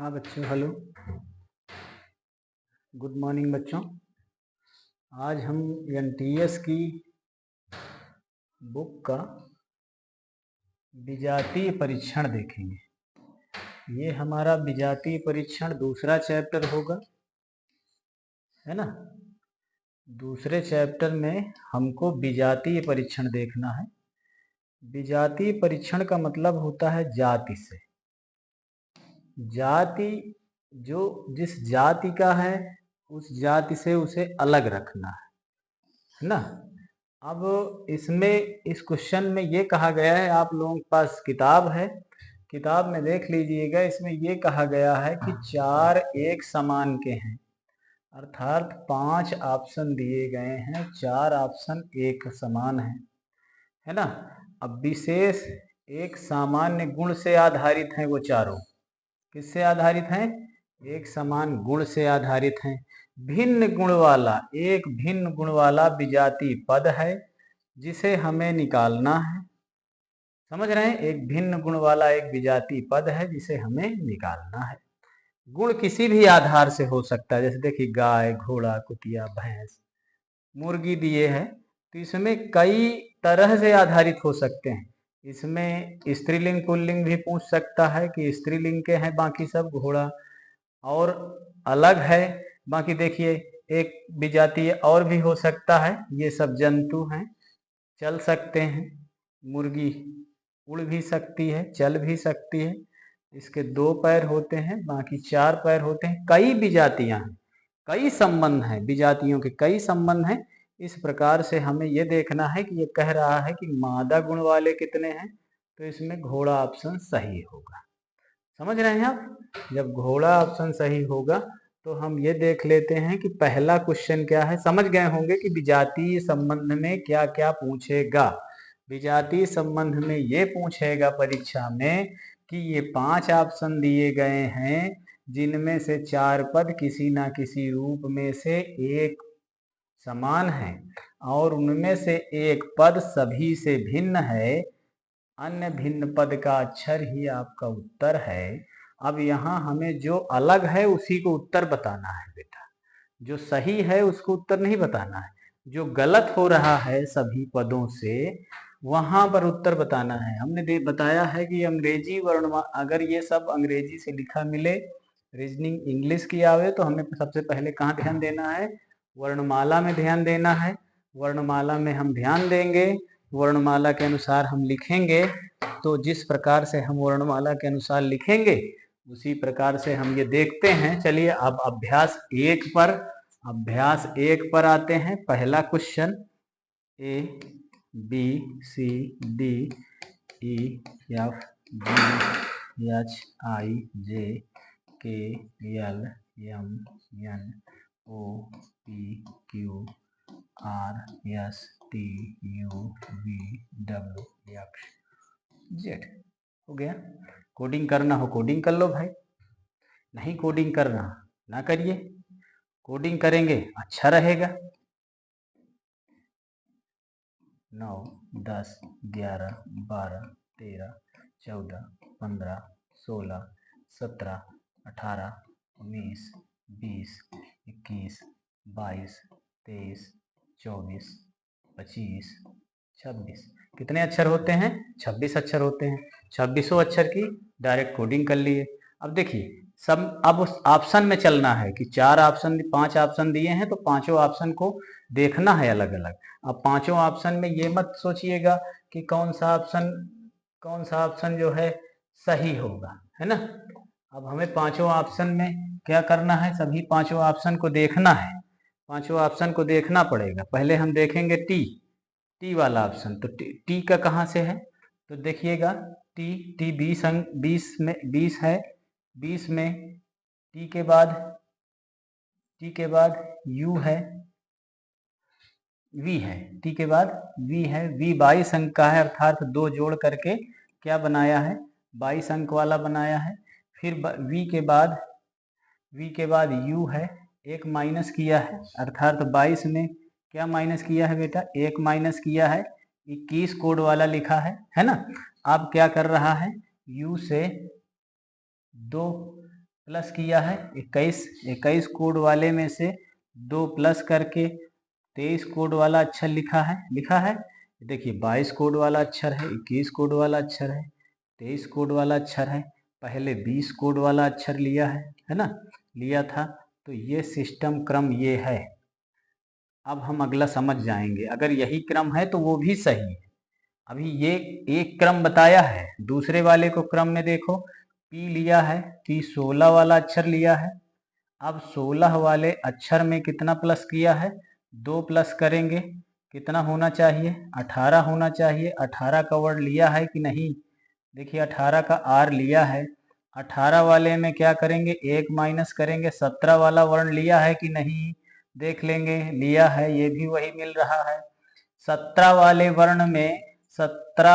हाँ बच्चों, hello, good morning बच्चों। आज हम एनटीएस की बुक का विजातीय परीक्षण देखेंगे। ये हमारा विजातीय परीक्षण दूसरा चैप्टर होगा, है ना। दूसरे चैप्टर में हमको विजातीय परीक्षण देखना है। विजातीय परीक्षण का मतलब होता है जाति से। जाति जो जिस जाति का है उस जाति से उसे अलग रखना है ना। अब इसमें इस क्वेश्चन में ये कहा गया है, आप लोगों के पास किताब है, किताब में देख लीजिएगा। इसमें ये कहा गया है कि 4 एक समान के हैं, अर्थात 5 ऑप्शन दिए गए हैं, 4 ऑप्शन एक समान है ना। अब विशेष एक सामान्य गुण से आधारित हैं, वो चारों किससे आधारित हैं? एक समान गुण से आधारित हैं। भिन्न गुण वाला एक भिन्न गुण वाला विजातीय पद है जिसे हमें निकालना है। समझ रहे हैं? एक भिन्न गुण वाला एक विजातीय पद है जिसे हमें निकालना है। गुण किसी भी आधार से हो सकता है, जैसे देखिए गाय, घोड़ा, कुतिया, भैंस, मुर्गी दिए हैं, तो इसमें कई तरह से आधारित हो सकते हैं। इसमें स्त्रीलिंग पुल्लिंग भी पूछ सकता है कि स्त्रीलिंग के हैं बाकी सब, घोड़ा और अलग है। बाकी देखिए एक विजातीय और भी हो सकता है, ये सब जंतु हैं, चल सकते हैं। मुर्गी उड़ भी सकती है, चल भी सकती है। इसके 2 पैर होते हैं, बाकी 4 पैर होते हैं। कई विजातियां हैं, कई संबंध हैं, विजातियों के कई संबंध हैं। इस प्रकार से हमें ये देखना है कि ये कह रहा है कि मादा गुण वाले कितने हैं, तो इसमें घोड़ा ऑप्शन सही होगा। समझ रहे हैं आप? जब घोड़ा ऑप्शन सही होगा तो हम ये देख लेते हैं कि पहला क्वेश्चन क्या है। समझ गए होंगे कि विजातीय संबंध में क्या क्या पूछेगा। विजातीय संबंध में ये पूछेगा परीक्षा में कि ये 5 ऑप्शन दिए गए हैं, जिनमें से 4 पद किसी ना किसी रूप में से एक समान है और उनमें से एक पद सभी से भिन्न है। अन्य भिन्न पद का अक्षर ही आपका उत्तर है। अब यहाँ हमें जो अलग है उसी को उत्तर बताना है बेटा, जो सही है उसको उत्तर नहीं बताना है। जो गलत हो रहा है सभी पदों से वहां पर उत्तर बताना है। हमने बताया है कि अंग्रेजी वर्णमाला, अगर ये सब अंग्रेजी से लिखा मिले, रीजनिंग इंग्लिश की आवे, तो हमें सबसे पहले कहाँ ध्यान देना है? वर्णमाला में ध्यान देना है। वर्णमाला में हम ध्यान देंगे, वर्णमाला के अनुसार हम लिखेंगे। तो जिस प्रकार से हम वर्णमाला के अनुसार लिखेंगे उसी प्रकार से हम ये देखते हैं। चलिए अब अभ्यास 1 पर आते हैं। पहला question, A B C D E F G H I J K L M N O P Q R S T U V W X Z। हो गया। कोडिंग करना हो कोडिंग कर लो भाई, नहीं कोडिंग करना ना करिए, कोडिंग करेंगे अच्छा रहेगा। 9 10 11 12 13 14 15 16 17 18 19 20 21 22 23 24 25 26। कितने अक्षर होते हैं? 26 अक्षर होते हैं। 26 अक्षर की डायरेक्ट कोडिंग कर लिए। अब देखिए सब, अब उस ऑप्शन में चलना है कि 4 ऑप्शन 5 ऑप्शन दिए हैं, तो पांचों ऑप्शन को देखना है अलग अलग। अब पांचों ऑप्शन में ये मत सोचिएगा कि कौन सा ऑप्शन जो है सही होगा, है ना। अब हमें पांचों ऑप्शन में क्या करना है? सभी पांचों ऑप्शन को देखना है। पांचों ऑप्शन को देखना पड़ेगा। पहले हम देखेंगे टी वाला ऑप्शन। तो टी का कहाँ से है? तो देखिएगा टी 20 में 20 है। 20 में टी के बाद यू है, वी है। टी के बाद वी है। वी 22 अंक का है, अर्थात 2 जोड़ करके क्या बनाया है? 22 अंक वाला बनाया है। फिर वी के बाद यू है, 1 माइनस किया है, अर्थात 22 में क्या माइनस किया है बेटा? 1 माइनस किया है, 21 कोड वाला लिखा है ना। अब क्या कर रहा है? यू से 2 प्लस किया है 21 कोड वाले में से 2 प्लस करके 23 कोड वाला अक्षर लिखा है। देखिए 22 कोड वाला अक्षर है, 21 कोड वाला अक्षर है, 23 कोड वाला अक्षर है, पहले 20 कोड वाला अक्षर लिया है ना, लिया था। तो ये सिस्टम क्रम ये है। अब हम अगला समझ जाएंगे, अगर यही क्रम है तो वो भी सही है। अभी ये एक क्रम बताया है, दूसरे वाले को क्रम में देखो, पी लिया है, पी 16 वाला अक्षर लिया है। अब 16 वाले अक्षर में कितना प्लस किया है, 2 प्लस करेंगे, कितना होना चाहिए, 18 होना चाहिए। 18 का वर्ड लिया है कि नहीं, देखिए 18 का आर लिया है। 18 वाले में क्या करेंगे, 1 माइनस करेंगे। 17 वाला वर्ण लिया है कि नहीं, देख लेंगे, लिया है, ये भी वही मिल रहा है। 17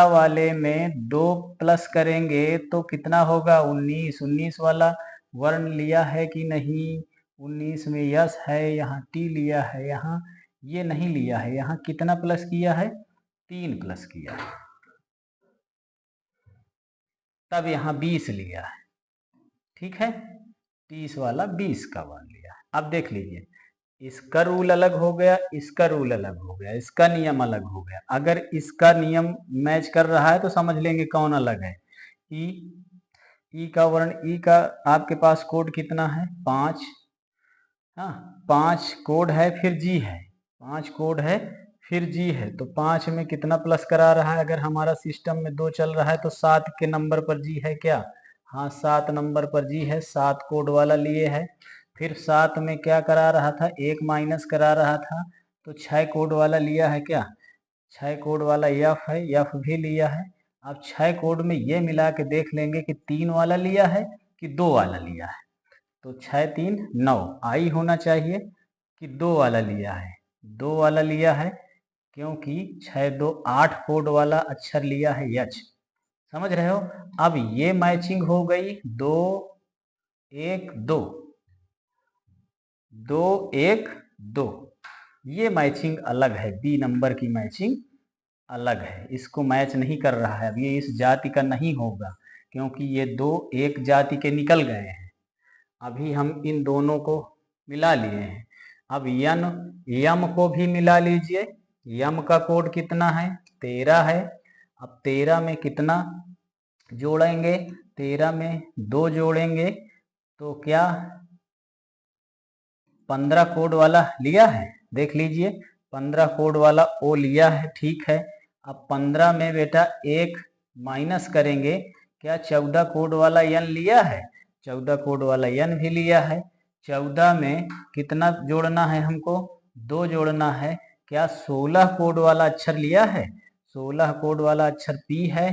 वाले में 2 प्लस करेंगे तो कितना होगा, 19। 19 वाला वर्ण लिया है कि नहीं, 19 में यस है, यहाँ टी लिया है, यहाँ ये नहीं लिया है। यहाँ कितना प्लस किया है, 3 प्लस किया है, तब यहाँ 20 लिया है। ठीक है, 30 वाला 20 का वर्ण लिया है। अब देख लीजिए, इसका रूल अलग हो गया, इसका रूल अलग हो गया, इसका नियम अलग हो गया। अगर इसका नियम मैच कर रहा है तो समझ लेंगे कौन अलग है। ई का वर्ण, ई का आपके पास कोड कितना है, 5। हाँ, 5 कोड है, फिर जी है, 5 कोड है, फिर जी है। तो 5 में कितना प्लस करा रहा है, अगर हमारा सिस्टम में 2 चल रहा है तो 7 के नंबर पर जी है क्या, हाँ 7 नंबर पर जी है, 7 कोड वाला लिए है। फिर 7 में क्या करा रहा था, 1 माइनस करा रहा था, तो 6 कोड वाला लिया है क्या, 6 कोड वाला यफ है, यफ भी लिया है। अब 6 कोड में ये मिला के देख लेंगे कि 3 वाला लिया है कि 2 वाला लिया है। तो 6 3 9 आई होना चाहिए कि 2 वाला लिया है, 2 वाला लिया है, क्योंकि 6 2 8 कोड वाला अक्षर लिया है यच। समझ रहे हो। अब ये मैचिंग हो गई 2 1 2, 2 1 2, ये मैचिंग अलग है, बी नंबर की मैचिंग अलग है, इसको मैच नहीं कर रहा है। अब ये इस जाति का नहीं होगा, क्योंकि ये 2 एक जाति के निकल गए हैं। अभी हम इन दोनों को मिला लिए हैं। अब यम को भी मिला लीजिए। यम का कोड कितना है, 13 है। अब 13 में कितना जोड़ेंगे, 13 में 2 जोड़ेंगे तो क्या 15 कोड वाला लिया है, देख लीजिए 15 कोड वाला ओ लिया है, ठीक है। अब 15 में बेटा 1 माइनस करेंगे, क्या 14 कोड वाला यन लिया है, 14 कोड वाला यन भी लिया है। 14 में कितना जोड़ना है हमको, 2 जोड़ना है। क्या 16 कोड वाला अक्षर लिया है, 16 कोड वाला अक्षर पी है,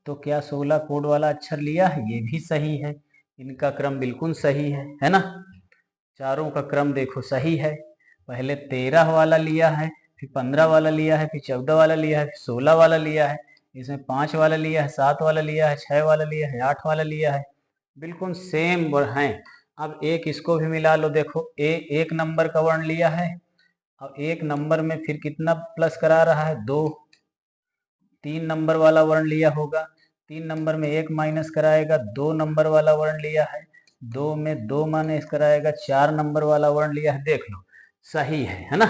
तो क्या 16 कोड वाला अक्षर लिया है, ये भी सही है। इनका क्रम बिल्कुल सही है ना, चारों का क्रम देखो सही है। पहले 13 वाला लिया है, फिर 15 वाला लिया है, फिर 14 वाला लिया है, फिर 16 वाला लिया है, इसमें 5 वाला लिया है, 7 वाला लिया है, 6 वाला लिया है, 8 वाला लिया है, बिल्कुल सेम है। अब एक इसको भी मिला लो, देखो एक नंबर का वर्ण लिया है। अब एक नंबर में फिर कितना प्लस करा रहा है, 2। 3 नंबर वाला वर्ण लिया होगा, 3 नंबर में 1 माइनस कराएगा, 2 नंबर वाला वर्ण लिया है, 2 में 2 माइनस कराएगा, 4 नंबर वाला वर्ण लिया है। देख लो सही है ना।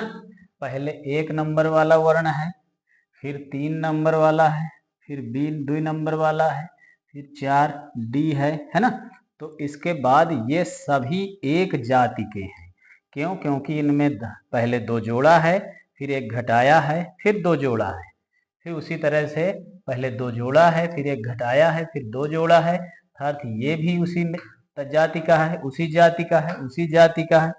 पहले 1 नंबर वाला वर्ण है, फिर 3 नंबर वाला है, फिर 2 नंबर वाला है, फिर 4 डी है ना। तो इसके बाद ये सभी एक जाति के हैं। क्यों, क्योंकि इनमें पहले 2 जोड़ा है, फिर 1 घटाया है, फिर 2 जोड़ा है, फिर उसी तरह से पहले 2 जोड़ा है, फिर 1 घटाया है, फिर 2 जोड़ा है, अर्थात ये भी उसी जाति का है, उसी जाति का है, उसी जाति का है,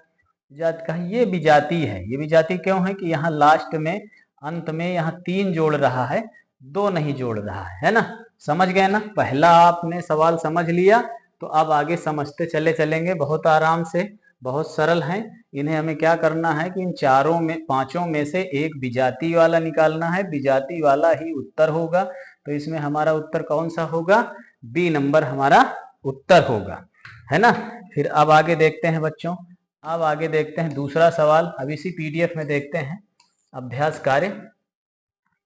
जाति का है। ये भी जाति है, ये भी जाति क्यों है कि यहाँ लास्ट में अंत में यहाँ 3 जोड़ रहा है, 2 नहीं जोड़ रहा है ना। समझ गए ना, पहला आपने सवाल समझ लिया, तो अब आगे समझते चले चलेंगे बहुत आराम से, बहुत सरल हैं। इन्हें हमें क्या करना है कि इन चारों में, पांचों में से एक विजाति वाला निकालना है, विजाति वाला ही उत्तर होगा। तो इसमें हमारा उत्तर कौन सा होगा, बी नंबर हमारा उत्तर होगा, है ना। फिर अब आगे देखते हैं बच्चों, अब आगे देखते हैं दूसरा सवाल। अब इसी पीडीएफ में देखते हैं अभ्यास कार्य,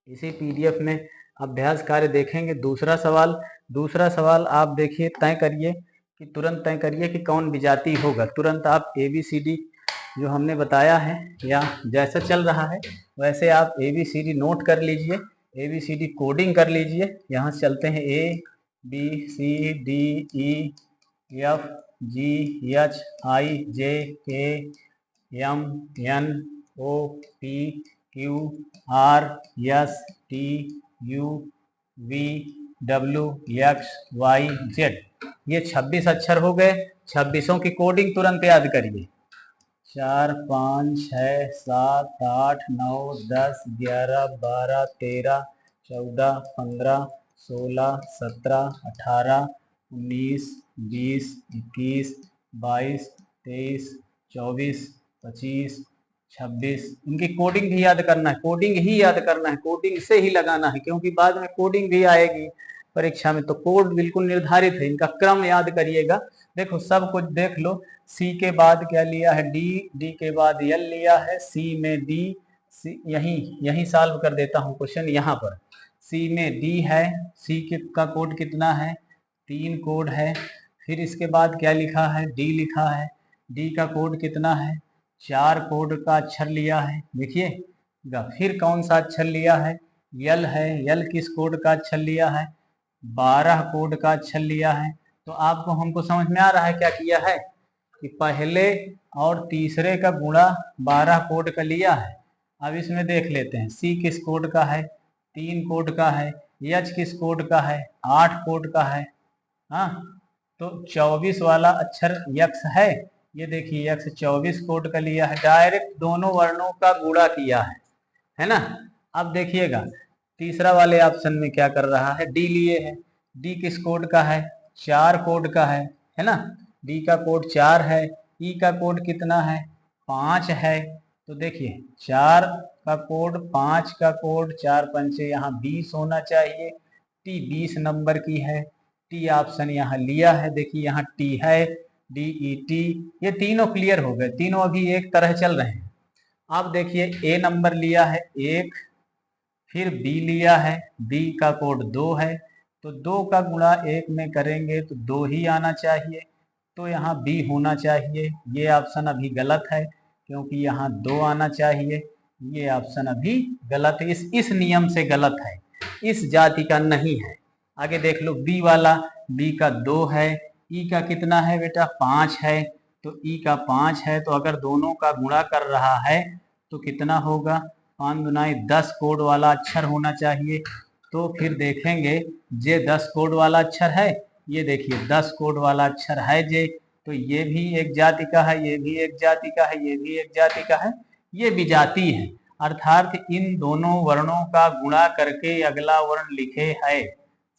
इसी पीडीएफ में अभ्यास कार्य देखेंगे। दूसरा सवाल आप देखिए, तय करिए कि तुरंत तय करिए कि कौन विजाती होगा। तुरंत आप ABCD जो हमने बताया है या जैसा चल रहा है वैसे आप ABCD नोट कर लीजिए, ABCD कोडिंग कर लीजिए। यहाँ से चलते हैं ABCD, ये 26 अक्षर हो गए। 26 की कोडिंग तुरंत याद करिए। 4 5 6 7 8 9 10 11 12 13 14 15 16 17 18 19 20 21 22 23 24 25 26। इनकी कोडिंग भी याद करना है, कोडिंग ही याद करना है, कोडिंग से ही लगाना है, क्योंकि बाद में कोडिंग भी आएगी परीक्षा में। तो कोड बिल्कुल निर्धारित है, इनका क्रम याद करिएगा। देखो सब कुछ देख लो। सी के बाद क्या लिया है? डी, डी के बाद एल लिया है, सी में डी, यहीं सॉल्व कर देता हूँ क्वेश्चन। यहाँ पर सी में डी है, सी का कोड कितना है? 3 कोड है। फिर इसके बाद क्या लिखा है? डी लिखा है, डी का कोड कितना है? 4 कोड का अक्षर लिया है, देखिए। फिर कौन सा अक्षर लिया है? यल है, यल किस कोड का अक्षर लिया है? 12 कोड का अक्षर लिया है। तो आपको हमको समझ में आ रहा है क्या किया है कि पहले और तीसरे का गुणा 12 कोड का लिया है। अब इसमें देख लेते हैं, सी किस कोड का है? 3 कोड का है। एच किस कोड का है? 8 कोड का है। हाँ, तो 24 वाला अक्षर यक्स है। ये देखिए यक्स 24 कोड का लिया है, डायरेक्ट दोनों वर्णों का गुणा किया है ना। अब देखिएगा तीसरा वाले ऑप्शन में क्या कर रहा है? डी लिए है, डी किस कोड का है? 4 कोड का है ना। डी का कोड 4 है, ई का कोड कितना है? 5 है। तो देखिए 4 का कोड, 5 का कोड, 4 पंचे यहाँ 20 होना चाहिए। टी 20 नंबर की है, टी ऑप्शन यहाँ लिया है। देखिए यहाँ टी है, DET, ये तीनों क्लियर हो गए, तीनों अभी एक तरह चल रहे हैं। अब देखिए ए नंबर लिया है 1, फिर बी लिया है, बी का कोड 2 है। तो 2 का गुणा 1 में करेंगे तो 2 ही आना चाहिए, तो यहाँ बी होना चाहिए। ये ऑप्शन अभी गलत है क्योंकि यहाँ 2 आना चाहिए। ये ऑप्शन अभी गलत है, इस नियम से गलत है, इस जाति का नहीं है। आगे देख लो बी वाला, बी का 2 है, ई का कितना है बेटा? 5 है। तो ई का 5 है, तो अगर दोनों का गुणा कर रहा है तो कितना होगा? 5 दुनाई 10 कोड वाला अक्षर होना चाहिए। तो फिर देखेंगे जे 10 कोड वाला अक्षर है, ये देखिए 10 कोड वाला अक्षर है जे, तो ये भी एक जाति का है, ये भी एक जाति का है, ये भी एक जाति का है, ये भी जाति है। अर्थात इन दोनों वर्णों का गुणा करके अगला वर्ण लिखे है।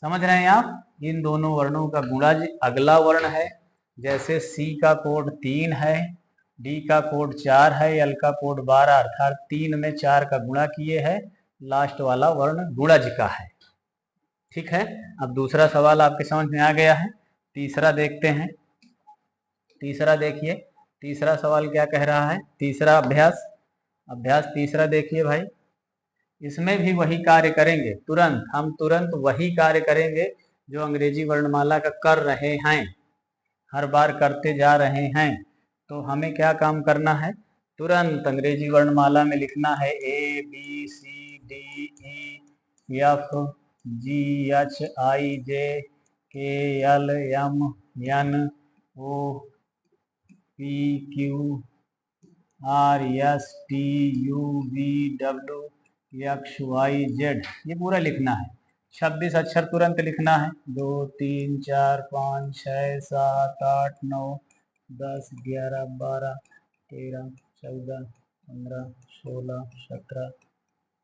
समझ रहे हैं आप? इन दोनों वर्णों का गुणा अगला वर्ण है। जैसे सी का कोड 3 है, डी का कोड 4 है, एल का कोड 12, अर्थात 3 में 4 का गुणा किए है, लास्ट वाला वर्ण गुणज का है। ठीक है, अब दूसरा सवाल आपके समझ में आ गया है। तीसरा देखते हैं। तीसरा देखिए, तीसरा सवाल क्या कह रहा है? तीसरा अभ्यास तीसरा देखिए भाई। इसमें भी वही कार्य करेंगे, हम तुरंत वही कार्य करेंगे जो अंग्रेजी वर्णमाला का कर रहे हैं, हर बार करते जा रहे हैं। तो हमें क्या काम करना है? तुरंत अंग्रेजी वर्णमाला में लिखना है ABCDEFGHIJKLMNOPQRSTUVWXYZ, ये पूरा लिखना है। 26 अक्षर तुरंत लिखना है। 2 3 4 5 6 7 8 9 10 11 12 13 14 15 16 17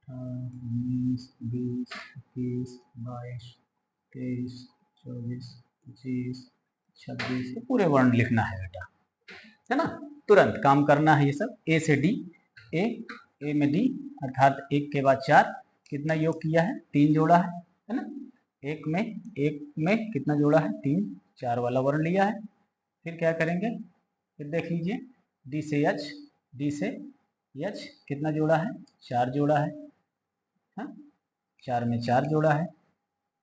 19 20 21 22 23 24 25 26, पूरे वर्ण लिखना है बेटा, है ना। तुरंत काम करना है ये सब। ए से डी, ए में डी, अर्थात 1 के बाद 4, कितना योग किया है? 3 जोड़ा है ना। एक में कितना जोड़ा है? 3, 4 वाला वर्ण लिया है। फिर क्या करेंगे? फिर देख लीजिए, डी से एच, डी से एच कितना जोड़ा है? 4 जोड़ा है। हाँ, 4 में 4 जोड़ा है,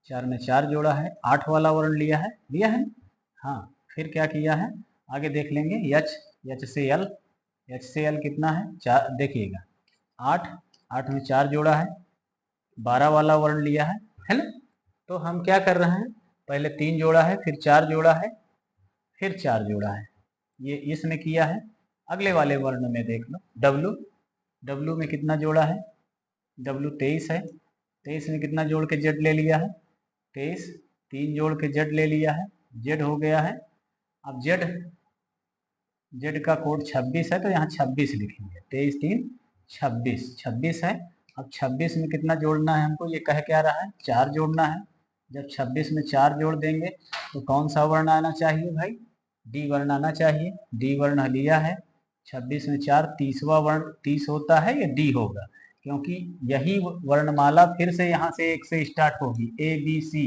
4 में 4 जोड़ा है। 8 वाला वर्ण लिया है, हाँ। फिर क्या किया है आगे देख लेंगे। एच, एच से एल, एच से एल कितना है 4, देखिएगा 8, 8 में 4 जोड़ा है, 12 वाला वर्ण लिया है ना। तो हम क्या कर रहे हैं, पहले 3 जोड़ा है, फिर 4 जोड़ा है, फिर 4 जोड़ा है, ये इसमें किया है। अगले वाले वर्ण में देख लो डब्लू, डब्लू में कितना जोड़ा है, डब्लू 23 है, 23 में कितना जोड़ के जेड ले लिया है 23, 3 जोड़ के जेड ले लिया है, जेड हो गया है। अब जेड, जेड का कोड 26 है तो यहाँ 26 लिखेंगे, 23 3 26, 26 है। अब 26 में कितना जोड़ना है हमको, ये कह क्या रहा है 4 जोड़ना है। जब 26 में 4 जोड़ देंगे तो कौन सा वर्ण आना चाहिए भाई, डी वर्ण आना चाहिए। डी वर्ण लिया है, 26 में 4, 30वां वर्ण 30 होता है, ये डी होगा, क्योंकि यही वर्णमाला फिर से यहाँ से 1 से स्टार्ट होगी, ए बी सी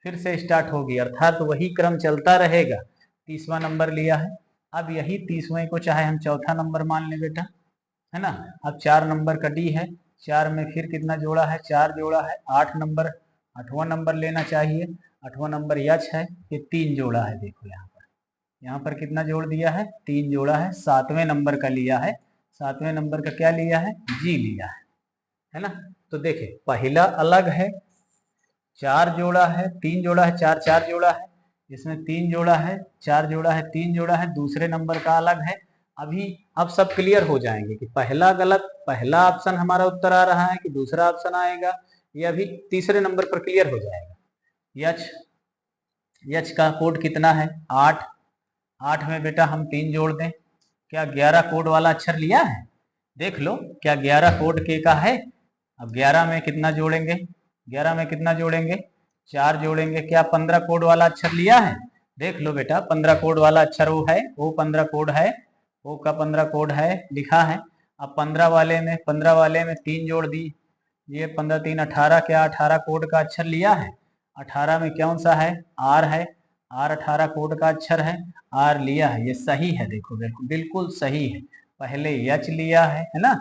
फिर से स्टार्ट होगी, अर्थात तो वही क्रम चलता रहेगा। 30वां नंबर लिया है, अब यही 30वें को चाहे हम चौथा नंबर मान लें बेटा, है ना। अब 4 नंबर का डी है, 4 में फिर कितना जोड़ा है 4 जोड़ा है, 8 नंबर, 8वां नंबर लेना चाहिए, 8वां नंबर यच है, ये 3 जोड़ा है। देखो यहाँ पर कितना जोड़ दिया है 3 जोड़ा है, 7वें नंबर का लिया है, 7वें नंबर का क्या लिया है जी लिया है ना। तो देखे पहला अलग है, 4 जोड़ा है, 3 जोड़ा है, 4 4 जोड़ा है, इसमें 3 जोड़ा है, 4 जोड़ा है, 3 जोड़ा है, दूसरे नंबर का अलग है। अभी अब सब क्लियर हो जाएंगे कि पहला गलत, पहला ऑप्शन हमारा उत्तर आ रहा है कि दूसरा ऑप्शन आएगा, ये अभी तीसरे नंबर पर क्लियर हो जाएगा। यच, यच का कोड कितना है 8, 8 में बेटा हम 3 जोड़ दें, क्या 11 कोड वाला अक्षर लिया है, देख लो क्या 11 कोड के का है। अब 11 में कितना जोड़ेंगे, 11 में कितना जोड़ेंगे 4 जोड़ेंगे, क्या 15 कोड वाला अक्षर लिया है, देख लो बेटा 15 कोड वाला अक्षर वो है, वो 15 कोड है, वो का 15 कोड है लिखा है। अब 15 वाले में, 15 वाले में 3 जोड़ दी, ये 15 3 18, क्या 18 कोड का अक्षर लिया है, 18 में कौन सा है आर है, आर 18 कोड का अक्षर है, आर लिया है, ये सही है। देखो बिल्कुल बिल्कुल सही है, पहले यच लिया है ना,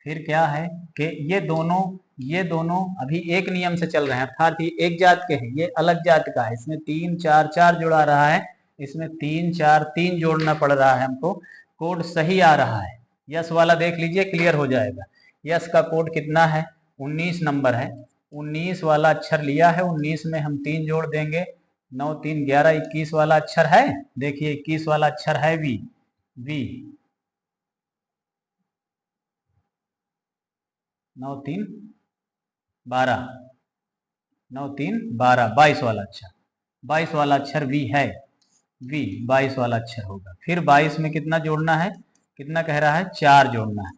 फिर क्या है कि ये दोनों अभी एक नियम से चल रहे हैं, अर्थात ये एक जात के हैं, ये अलग जात का है, इसमें 3 4 4 जुड़ा रहा है, इसमें 3 4 3 जोड़ना पड़ रहा है हमको, कोड सही आ रहा है। यस वाला देख लीजिए क्लियर हो जाएगा, यस का कोड कितना है 19 नंबर है, 19 वाला अक्षर लिया है, 19 में हम 3 जोड़ देंगे, 9 3 11, 21 वाला अक्षर है, देखिए 21 वाला अक्षर है वी, वी 9 3 12, 9 3 12, 22 वाला अक्षर, 22 वाला अक्षर वी है, वी 22 वाला अक्षर होगा। फिर 22 में कितना जोड़ना है, कितना कह रहा है 4 जोड़ना है,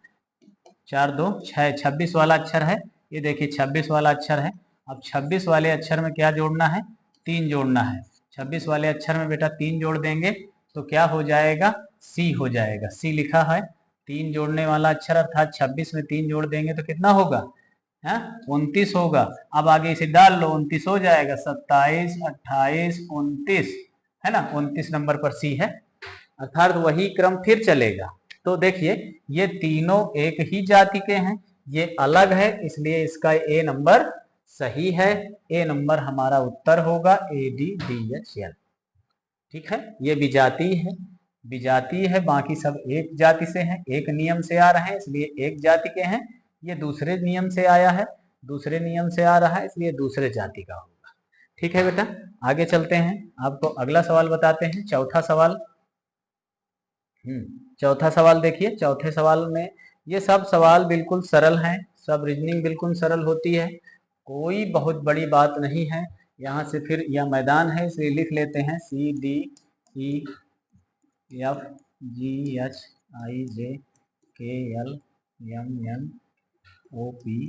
4 2 6, 26 वाला अक्षर है, ये देखिए 26 वाला अक्षर है। अब 26 वाले अक्षर में क्या जोड़ना है 3 जोड़ना है, 26 वाले अक्षर में बेटा 3 जोड़ देंगे तो क्या हो जाएगा सी हो जाएगा, सी लिखा है 3 जोड़ने वाला अक्षर, अर्थात 26 में 3 जोड़ देंगे तो कितना होगा है 29 होगा। अब आगे इसे डाल लो 29 हो जाएगा, 27 28 29 है ना, 29 नंबर पर सी है, अर्थात वही क्रम फिर चलेगा। तो देखिए ये तीनों एक ही जाति के हैं, ये अलग है, इसलिए इसका ए नंबर सही है, ए नंबर हमारा उत्तर होगा A D D H L. ठीक है, ये विजातीय है, विजातीय है, बाकी सब एक जाति से हैं, एक नियम से आ रहे हैं इसलिए एक जाति के हैं, ये दूसरे नियम से आया है, दूसरे नियम से आ रहा है इसलिए दूसरे जाति का होगा। ठीक है बेटा, आगे चलते हैं, आपको अगला सवाल बताते हैं, चौथा सवाल। चौथा सवाल देखिए, चौथे सवाल में ये सब सवाल बिल्कुल सरल हैं, सब रीजनिंग बिल्कुल सरल होती है, कोई बहुत बड़ी बात नहीं है। यहाँ से फिर यह मैदान है इसलिए लिख लेते हैं C D E F G H I J K L M N O P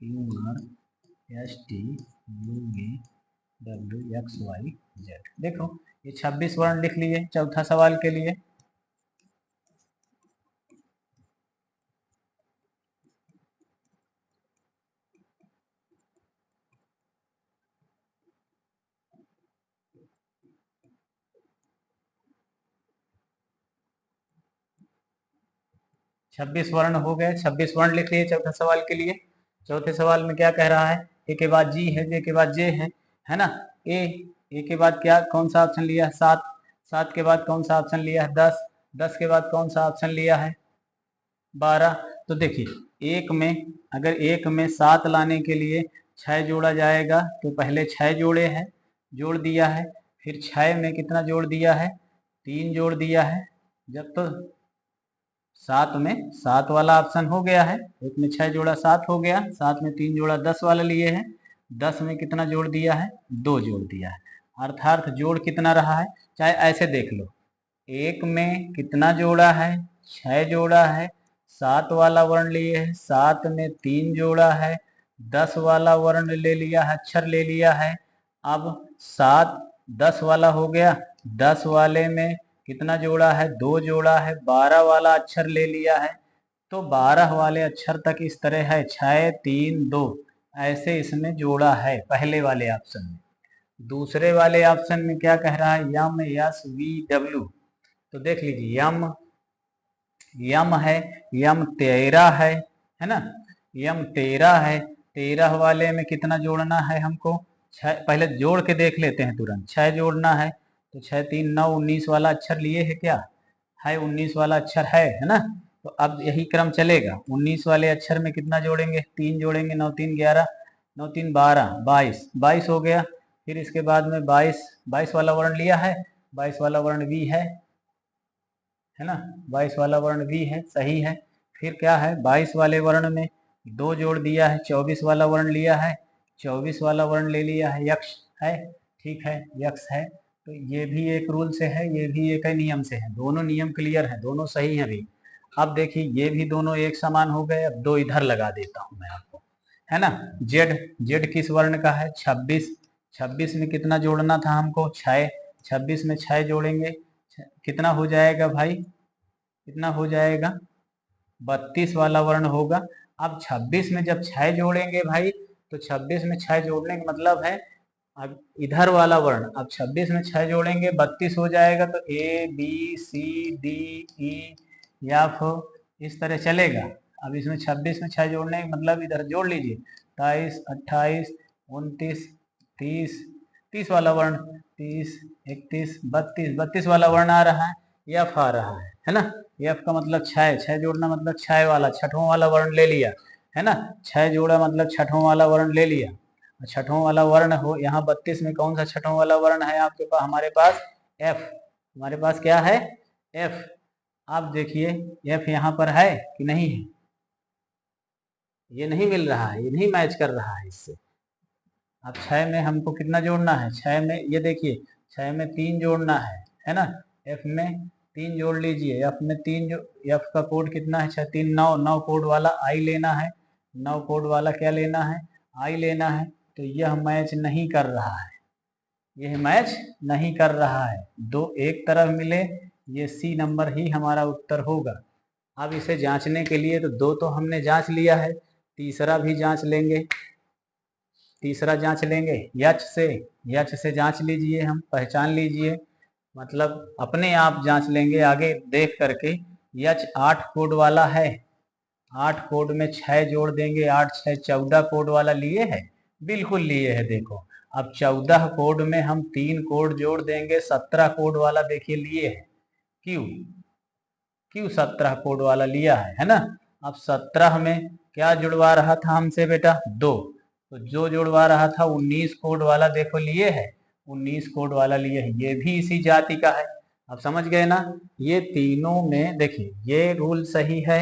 Q R S T U V W X Y Z. देखो ये 26 वर्ण लिख लिए चौथा सवाल के लिए। 26 वर्ण हो गए, 26 वर्ण लिख लिए चौथे सवाल के लिए। चौथे सवाल में क्या कह रहा है, ए के बाद जी है, जे के बाद जे है ना, ए के बाद क्या कौन सा ऑप्शन लिया 7, 7 के बाद कौन सा ऑप्शन लिया है? 10। 10 के बाद कौन सा ऑप्शन लिया है? 12। तो देखिए एक में, अगर एक में 7 लाने के लिए 6 जोड़ा जाएगा तो पहले 6 जोड़े हैं, जोड़ दिया है। फिर 6 में कितना जोड़ दिया है? 3 जोड़ दिया है। जब तो 7 में 7 वाला ऑप्शन हो गया है, एक में 6 जोड़ा 7 हो गया, 7 में 3 जोड़ा 10 वाला लिए हैं। 10 में कितना जोड़ दिया है? 2 जोड़ दिया है। अर्थात जोड़ कितना रहा है? चाहे ऐसे देख लो, एक में कितना जोड़ा है? 6 जोड़ा है। 7 वाला वर्ण लिए है, 7 में 3 जोड़ा है, 10 वाला वर्ण ले लिया है, अक्षर ले लिया है। अब 7 10 वाला हो गया, 10 वाले में कितना जोड़ा है? 2 जोड़ा है। 12 वाला अक्षर ले लिया है, तो 12 वाले अक्षर तक इस तरह है, 6 3 2 ऐसे इसमें जोड़ा है पहले वाले ऑप्शन में। दूसरे वाले ऑप्शन में क्या कह रहा है? M S V W. तो देख लीजिए, यम है, यम 13 है ना, यम 13 है। 13 वाले में कितना जोड़ना है हमको? 6। पहले जोड़ के देख लेते हैं तुरंत। 6 जोड़ना है, तो 6 3 9, 19 वाला अक्षर लिए है क्या? है, 19 वाला अक्षर है ना। तो अब यही क्रम चलेगा। 19 वाले अक्षर में कितना जोड़ेंगे? 3 जोड़ेंगे, 9 3 11, 9 3 12, 22, 22 हो गया। फिर इसके बाद में 22 वाला वर्ण लिया है, 22 वाला वर्ण भी है ना, 22 वाला वर्ण भी है, सही है। फिर क्या है? 22 वाले वर्ण में 2 जोड़ दिया है, 24 वाला वर्ण लिया है, 24 वाला वर्ण ले लिया है, यक्ष है, ठीक है, यक्ष है। तो ये भी एक रूल से है, ये भी एक नियम से है, दोनों नियम क्लियर है, दोनों सही है भी। अब देखिए ये भी दोनों एक समान हो गए। अब 2 इधर लगा देता हूं मैं आपको, है ना। जेड, जेड किस वर्ण का है? 26। 26 में कितना जोड़ना था हमको? 6। 26 में 6 जोड़ेंगे, कितना हो जाएगा भाई? कितना हो जाएगा? 32 वाला वर्ण होगा। अब 26 में जब 6 जोड़ेंगे भाई, तो 26 में 6 जोड़ने का मतलब है अब इधर वाला वर्ण, अब 26 में 6 जोड़ेंगे 32 हो जाएगा। तो A B C D E F इस तरह चलेगा। अब इसमें 26 में 6 जोड़ने का मतलब इधर जोड़ लीजिए, 27 28 29 30, 30 वाला वर्ण, 30 31 32, 32 वाला वर्ण आ रहा है, एफ आ रहा है ना। एफ का मतलब 6, 6 जोड़ना मतलब 6 वाला, छठवां वाला वर्ण ले लिया, है ना। 6 जोड़ा मतलब छठवां वाला वर्ण ले लिया। छठवां वाला वर्ण हो, यहाँ 32 में कौन सा छठवां वाला वर्ण है आपके पास? हमारे पास एफ, हमारे पास क्या है? एफ। आप देखिए एफ यहाँ पर है कि नहीं है? ये नहीं मिल रहा है, ये नहीं मैच कर रहा है इससे। अब 6 में हमको कितना जोड़ना है? 6 में ये देखिए, 6 में 3 जोड़ना है ना। एफ में 3 जोड़ लीजिए, एफ में 3 जो, एफ का कोड कितना है? 6 3 9, 9 कोड वाला आई लेना है, 9 कोड वाला क्या लेना है? आई लेना है। तो यह मैच नहीं कर रहा है, यह मैच नहीं कर रहा है। दो एक तरफ मिले, ये सी नंबर ही हमारा उत्तर होगा। अब इसे जांचने के लिए तो 2 तो हमने जांच लिया है, तीसरा भी जांच लेंगे। तीसरा जांच लेंगे यच से, यच से जांच लीजिए, हम पहचान लीजिए, मतलब अपने आप जांच लेंगे आगे देख करके। यच 8 कोड वाला है, 8 कोड में 6 जोड़ देंगे, 8 6 14 कोड वाला लिए है, बिल्कुल लिए है। देखो अब 14 कोड में हम 3 कोड जोड़ देंगे, 17 कोड वाला देखिए लिए है। क्यू, क्यू 17 कोड वाला लिया है ना। अब 17 में क्या जुड़वा रहा था हमसे बेटा? 2। तो जो जुड़वा रहा था 19 कोड वाला देखो लिए है, 19 कोड वाला लिए है, ये भी इसी जाति का है। अब समझ गए ना। ये तीनों में देखिए ये रूल सही है,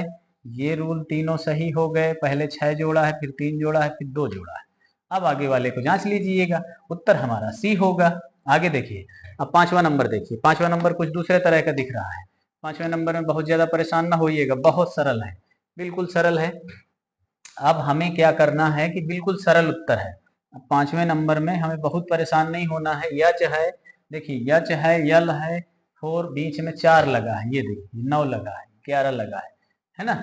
ये रूल तीनों सही हो गए। पहले 6 जोड़ा है, फिर 3 जोड़ा है, फिर 2 जोड़ा है। अब आगे वाले को जांच लीजिएगा, उत्तर हमारा सी होगा। आगे देखिए, अब 5वां नंबर देखिए। 5वां नंबर कुछ दूसरे तरह का दिख रहा है। 5वें नंबर में बहुत ज्यादा परेशान ना होइएगा, बहुत सरल है, बिल्कुल सरल है। अब हमें क्या करना है कि बिल्कुल सरल उत्तर है। अब 5वें नंबर में हमें बहुत परेशान नहीं होना है। यच है, देखिए यच है, यल है, 4 बीच में 4 लगा है, ये देखिए 9 लगा है, 11 लगा है ना।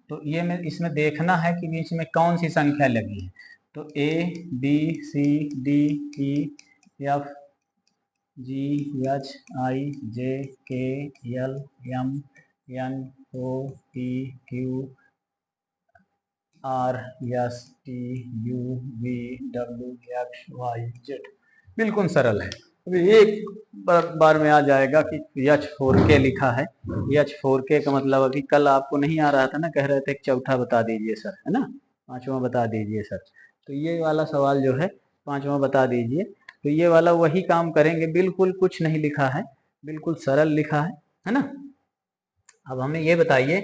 तो ये में इसमें देखना है कि बीच में कौन सी संख्या लगी है। तो A B C D E F G H I J K L M N O P Q R S T U V W X Y Z, बिल्कुल सरल है। अभी एक बार में आ जाएगा कि H4K लिखा है। H4K का मतलब अभी कल आपको नहीं आ रहा था ना, कह रहे थे चौथा बता दीजिए सर, है ना, पांचवा बता दीजिए सर। तो ये वाला सवाल जो है पांचवा बता दीजिए। तो ये वाला वही काम करेंगे, बिल्कुल कुछ नहीं लिखा है, बिल्कुल सरल लिखा है ना। अब हमें ये बताइए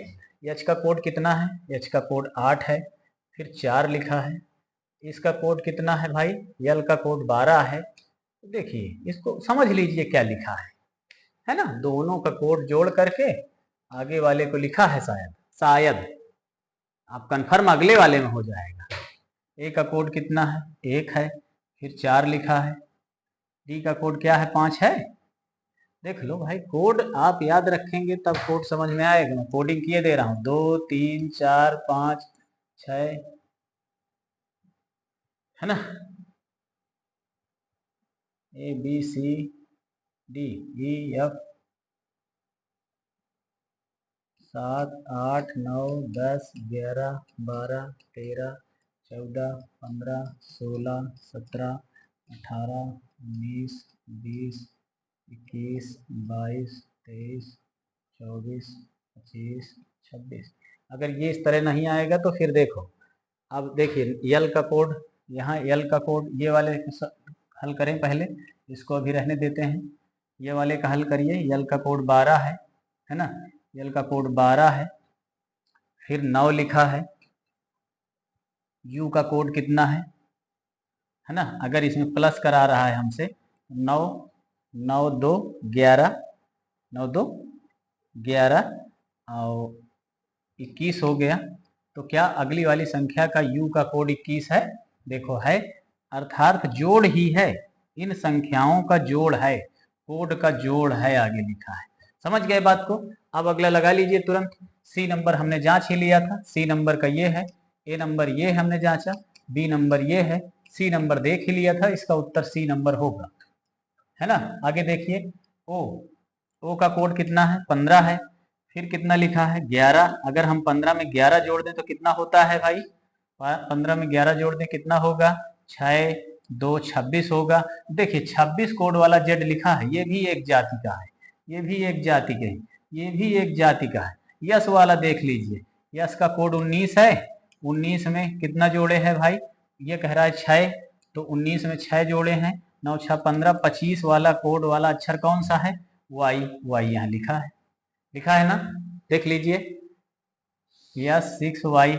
H का कोड कितना है? H का कोड 8 है, फिर 4 लिखा है। इसका कोड कितना है भाई? L का कोड 12 है। देखिए इसको समझ लीजिए क्या लिखा है ना। दोनों का कोड जोड़ करके आगे वाले को लिखा है, शायद शायद आप कंफर्म अगले वाले में हो जाएगा। ए का कोड कितना है? 1 है, फिर 4 लिखा है। डी का कोड क्या है? 5 है। देख लो भाई, कोड आप याद रखेंगे तब कोड समझ में आएगा। मैं कोडिंग किए दे रहा हूँ, 2 3 4 5 6, है ना। A B C D E F 7 8 9 10 11 12 13 14 15 16 17 18 19 20 21 22 23 24 25 26। अगर ये इस तरह नहीं आएगा तो फिर देखो, अब देखिए यल का कोड, यहाँ यल का कोड ये वाले हल करें पहले, इसको अभी रहने देते हैं। ये वाले का हल करिए। यल का कोड 12 है ना। यल का कोड 12 है, फिर 9 लिखा है। यू का कोड कितना है ना। अगर इसमें प्लस करा रहा है हमसे, 9 9 2 11, 9 2 11 और 21 हो गया। तो क्या अगली वाली संख्या का यू का कोड 21 है? देखो है, अर्थात जोड़ ही है, इन संख्याओं का जोड़ है, कोड का जोड़ है, आगे लिखा है। समझ गए बात को? अब अगला लगा लीजिए तुरंत। सी नंबर हमने जांच ही लिया था, सी नंबर का ये है। ए नंबर ये हमने जांचा, बी नंबर ये है, सी नंबर देख ही लिया था, इसका उत्तर सी नंबर होगा, है ना। आगे देखिए, ओ ओ का कोड कितना है? 15 है। फिर कितना लिखा है? 11। अगर हम 15 में 11 जोड़ दें तो कितना होता है भाई? 15 में 11 जोड़ दें कितना होगा? 6 2 26 होगा। देखिए 26 कोड वाला जेड लिखा है, ये भी एक जाति का है, ये भी एक जाति के है, ये भी एक जाति का है। यस वाला देख लीजिए, यस का कोड 19 है। 19 में कितना जोड़े हैं भाई? ये कह रहा है 6, तो 19 में 6 जोड़े हैं, 9 6 15। 25 वाला कोड वाला अक्षर कौन सा है? वाई, वाई यहाँ लिखा है, लिखा है ना, देख लीजिए। यस 6y,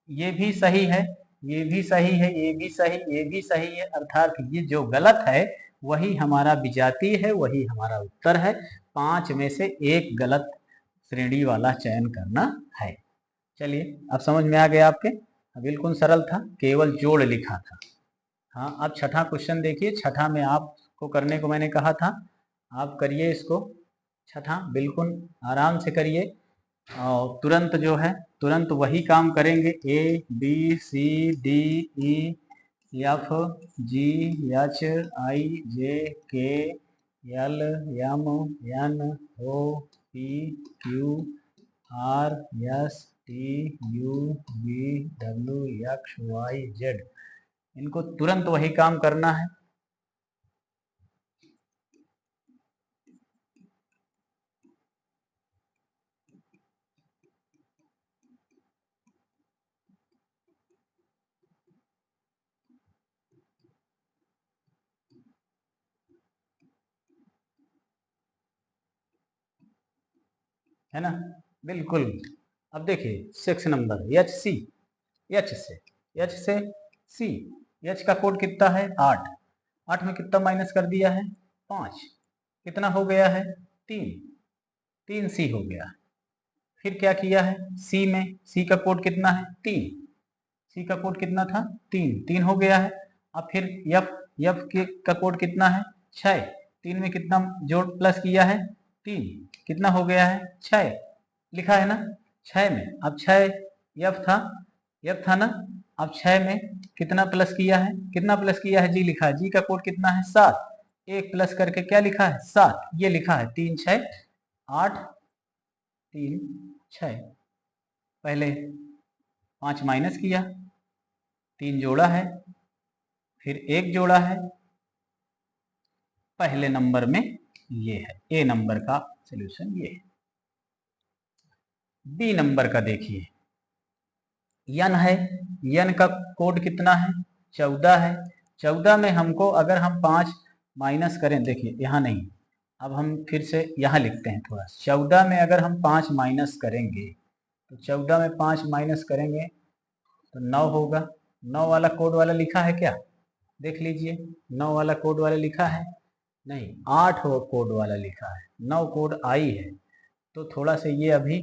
ये भी सही है, ये भी सही है, ये भी सही, ये भी सही है। अर्थात ये जो गलत है वही हमारा विजातीय है, वही हमारा उत्तर है। 5 में से एक गलत श्रेणी वाला चयन करना है। चलिए अब समझ में आ गया आपके, बिल्कुल सरल था, केवल जोड़ लिखा था। हाँ अब छठा क्वेश्चन देखिए। छठा में आपको करने को मैंने कहा था, आप करिए इसको। छठा बिल्कुल आराम से करिए और तुरंत जो है तुरंत वही काम करेंगे। A B C D E F G H I J K L M N O P Q R S T U V W X Y Z, इनको तुरंत वही काम करना है ना। बिल्कुल। अब देखिए 6 नंबर एच सी, एच से एच से सी, एच का कोड कितना है? 8। 8 में कितना माइनस कर दिया है? 5। कितना हो गया है? 3। 3 सी हो गया। फिर क्या किया है? सी में, सी का कोड कितना है? 3। सी का कोड कितना था? 3। 3 हो गया है। अब फिर एफ, एफ के का कोड कितना है? 6। 3 में कितना जोड़ प्लस किया है? 3। कितना हो गया है? 6 लिखा है ना। 6 में अब 6 एफ था, एफ था ना। अब 6 में कितना प्लस किया है? कितना प्लस किया है? जी लिखा है। जी का कोड कितना है? 7। एक प्लस करके क्या लिखा है? 7। ये लिखा है 3 6 8 3 6। पहले 5 माइनस किया, 3 जोड़ा है, फिर 1 जोड़ा है, पहले नंबर में ये है, ए नंबर का सॉल्यूशन ये है। बी नंबर का देखिए, यन है, यन का कोड कितना है, 14 है। 14 में हमको अगर हम 5 माइनस करें, देखिए यहाँ नहीं, अब हम फिर से यहाँ लिखते हैं थोड़ा। 14 में अगर हम 5 माइनस करेंगे तो 14 में 5 माइनस करेंगे तो 9 होगा। 9 वाला कोड वाला लिखा है क्या, देख लीजिए। 9 वाला कोड वाला लिखा है नहीं, 8 कोड वाला लिखा है, 9 कोड आई है। तो थोड़ा सा ये अभी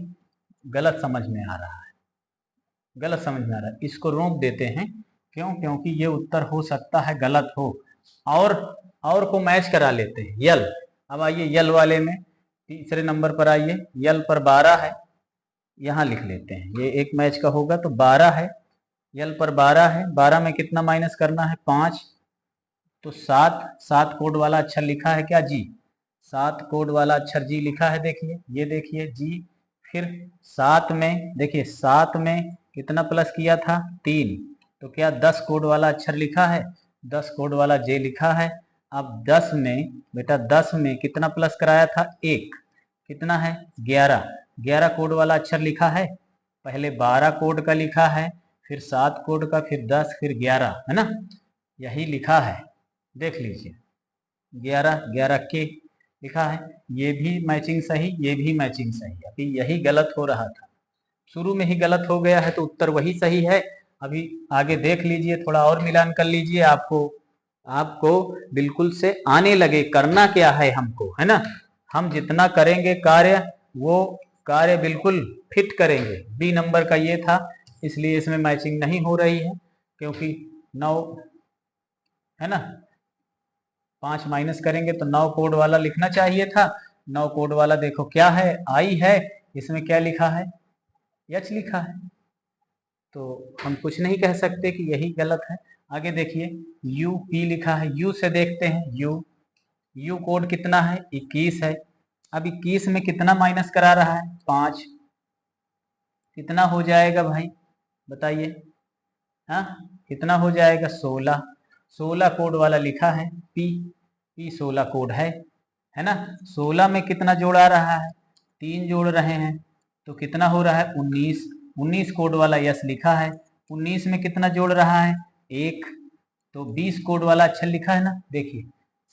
गलत समझ में आ रहा है, गलत समझ में आ रहा है, इसको रोक देते हैं। क्यों, क्योंकि ये उत्तर हो सकता है गलत हो। और को मैच करा लेते हैं। यल, अब आइए यल वाले में, तीसरे नंबर पर आइए, यल पर 12 है, यहाँ लिख लेते हैं, ये एक मैच का होगा तो 12 है। यल पर 12 है, 12 में कितना माइनस करना है, 5, तो 7 कोड वाला अक्षर लिखा है क्या, जी। 7 कोड वाला अक्षर जी लिखा है, देखिए, ये देखिए जी। फिर 7 में देखिए, 7 में कितना प्लस किया था, 3, तो क्या 10 कोड वाला अक्षर लिखा है, 10 कोड वाला जे लिखा है। अब 10 में बेटा, 10 में कितना प्लस कराया था, 1, कितना है 11, 11 कोड वाला अक्षर लिखा है। पहले 12 कोड का लिखा है, फिर 7 कोड का, फिर 10, फिर 11, है ना, यही लिखा है, देख लीजिए। 11 11 के लिखा है, ये भी मैचिंग सही, ये भी मैचिंग सही। अभी यही गलत हो रहा था, शुरू में ही गलत हो गया है तो उत्तर वही सही है। अभी आगे देख लीजिए, थोड़ा और मिलान कर लीजिए, आपको आपको बिल्कुल से आने लगे करना क्या है हमको, है ना। हम जितना करेंगे कार्य, वो कार्य बिल्कुल फिट करेंगे। बी नंबर का ये था, इसलिए इसमें मैचिंग नहीं हो रही है, क्योंकि 9 है ना, 5 माइनस करेंगे तो 9 कोड वाला लिखना चाहिए था। 9 कोड वाला देखो क्या है, आई है, इसमें क्या लिखा है, एच लिखा है। तो हम कुछ नहीं कह सकते कि यही गलत है। आगे देखिए, यू पी लिखा है, यू से देखते हैं, यू कोड कितना है, 21 है। अब 21 में कितना माइनस करा रहा है, 5, कितना हो जाएगा भाई, बताइए। हाँ, कितना हो जाएगा, 16, 16 कोड वाला लिखा है, पी 16 कोड है ना। 16 में कितना जोड़ आ रहा है, 3 जोड़ रहे हैं, तो कितना हो रहा है, 19, 19 कोड वाला यस लिखा है। 19 में कितना जोड़ रहा है, 1, तो 20 कोड वाला अक्षर लिखा है ना, देखिए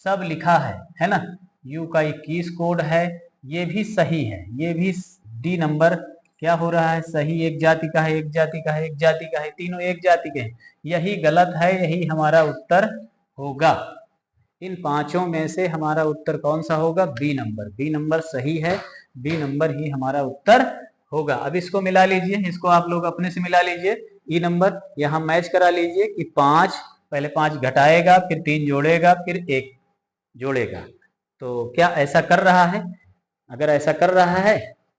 सब लिखा है ना। यू का 21 कोड है, ये भी सही है, ये भी डी नंबर क्या हो रहा है, सही, एक जाति का है, एक जाति का है, एक जाति का है, तीनों एक जाति के हैं। यही गलत है, यही हमारा उत्तर होगा। इन पांचों में से हमारा उत्तर कौन सा होगा, बी नंबर। बी नंबर सही है, बी नंबर ही हमारा उत्तर होगा। अब इसको मिला लीजिए, इसको आप लोग अपने से मिला लीजिए, ई नंबर यहाँ मैच करा लीजिए कि 5, पहले 5 घटाएगा, फिर 3 जोड़ेगा, फिर 1 जोड़ेगा। तो क्या ऐसा कर रहा है, अगर ऐसा कर रहा है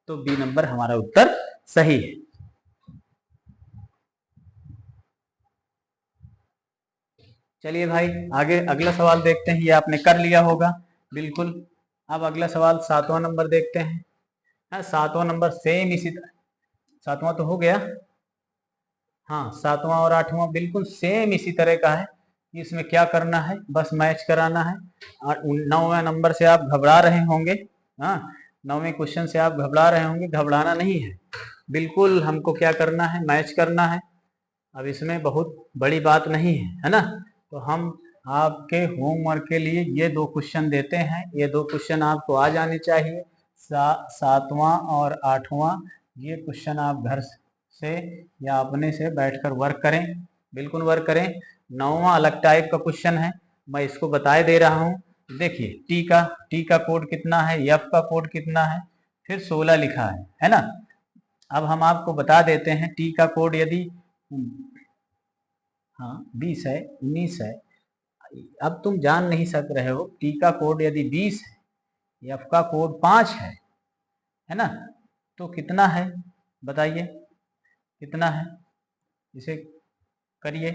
तो बी नंबर हमारा उत्तर सही है। चलिए भाई, आगे अगला सवाल देखते हैं, ये आपने कर लिया होगा बिल्कुल। अब अगला सवाल 7वां नंबर देखते हैं। हाँ, 7वां नंबर सेम इसी तरह, 7वां तो हो गया, हाँ 7वां और 8वां बिल्कुल सेम इसी तरह का है। इसमें क्या करना है, बस मैच कराना है। और 9वें नंबर से आप घबरा रहे होंगे, हाँ 9वें क्वेश्चन से आप घबरा रहे होंगे, घबराना नहीं है, बिल्कुल हमको क्या करना है, मैच करना है। अब इसमें बहुत बड़ी बात नहीं है ना। तो हम आपके होमवर्क के लिए ये 2 क्वेश्चन देते हैं, ये 2 क्वेश्चन आपको आ जाने चाहिए। 7वां और 8वां, ये क्वेश्चन आप घर से या अपने से बैठकर वर्क करें, बिल्कुल वर्क करें। 9वां अलग टाइप का क्वेश्चन है, मैं इसको बताए दे रहा हूँ। देखिए, टी का कोड कितना है, एफ का कोड कितना है, फिर 16 लिखा है ना। अब हम आपको बता देते हैं, टी का कोड यदि हाँ 20 है, 19 है, अब तुम जान नहीं सक रहे हो, टी का कोड यदि 20 है, एफ का कोड 5 है ना, तो कितना है, बताइए कितना है, इसे करिए।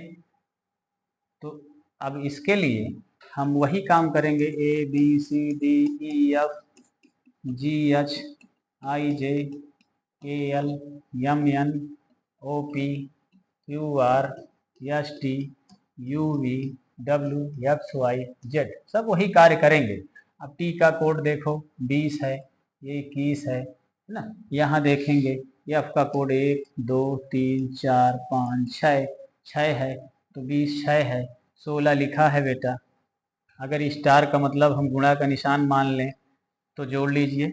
तो अब इसके लिए हम वही काम करेंगे, A B C D E F G H I J K L M N O P Q R S T U V WXYZ सब वही कार्य करेंगे। अब T का कोड देखो 20 है, ये 21 है ना। यहाँ देखेंगे F का कोड 1 2 3 4 5 6 है, तो 20 6 है, 16 लिखा है बेटा। अगर स्टार का मतलब हम गुणा का निशान मान लें तो जोड़ लीजिए,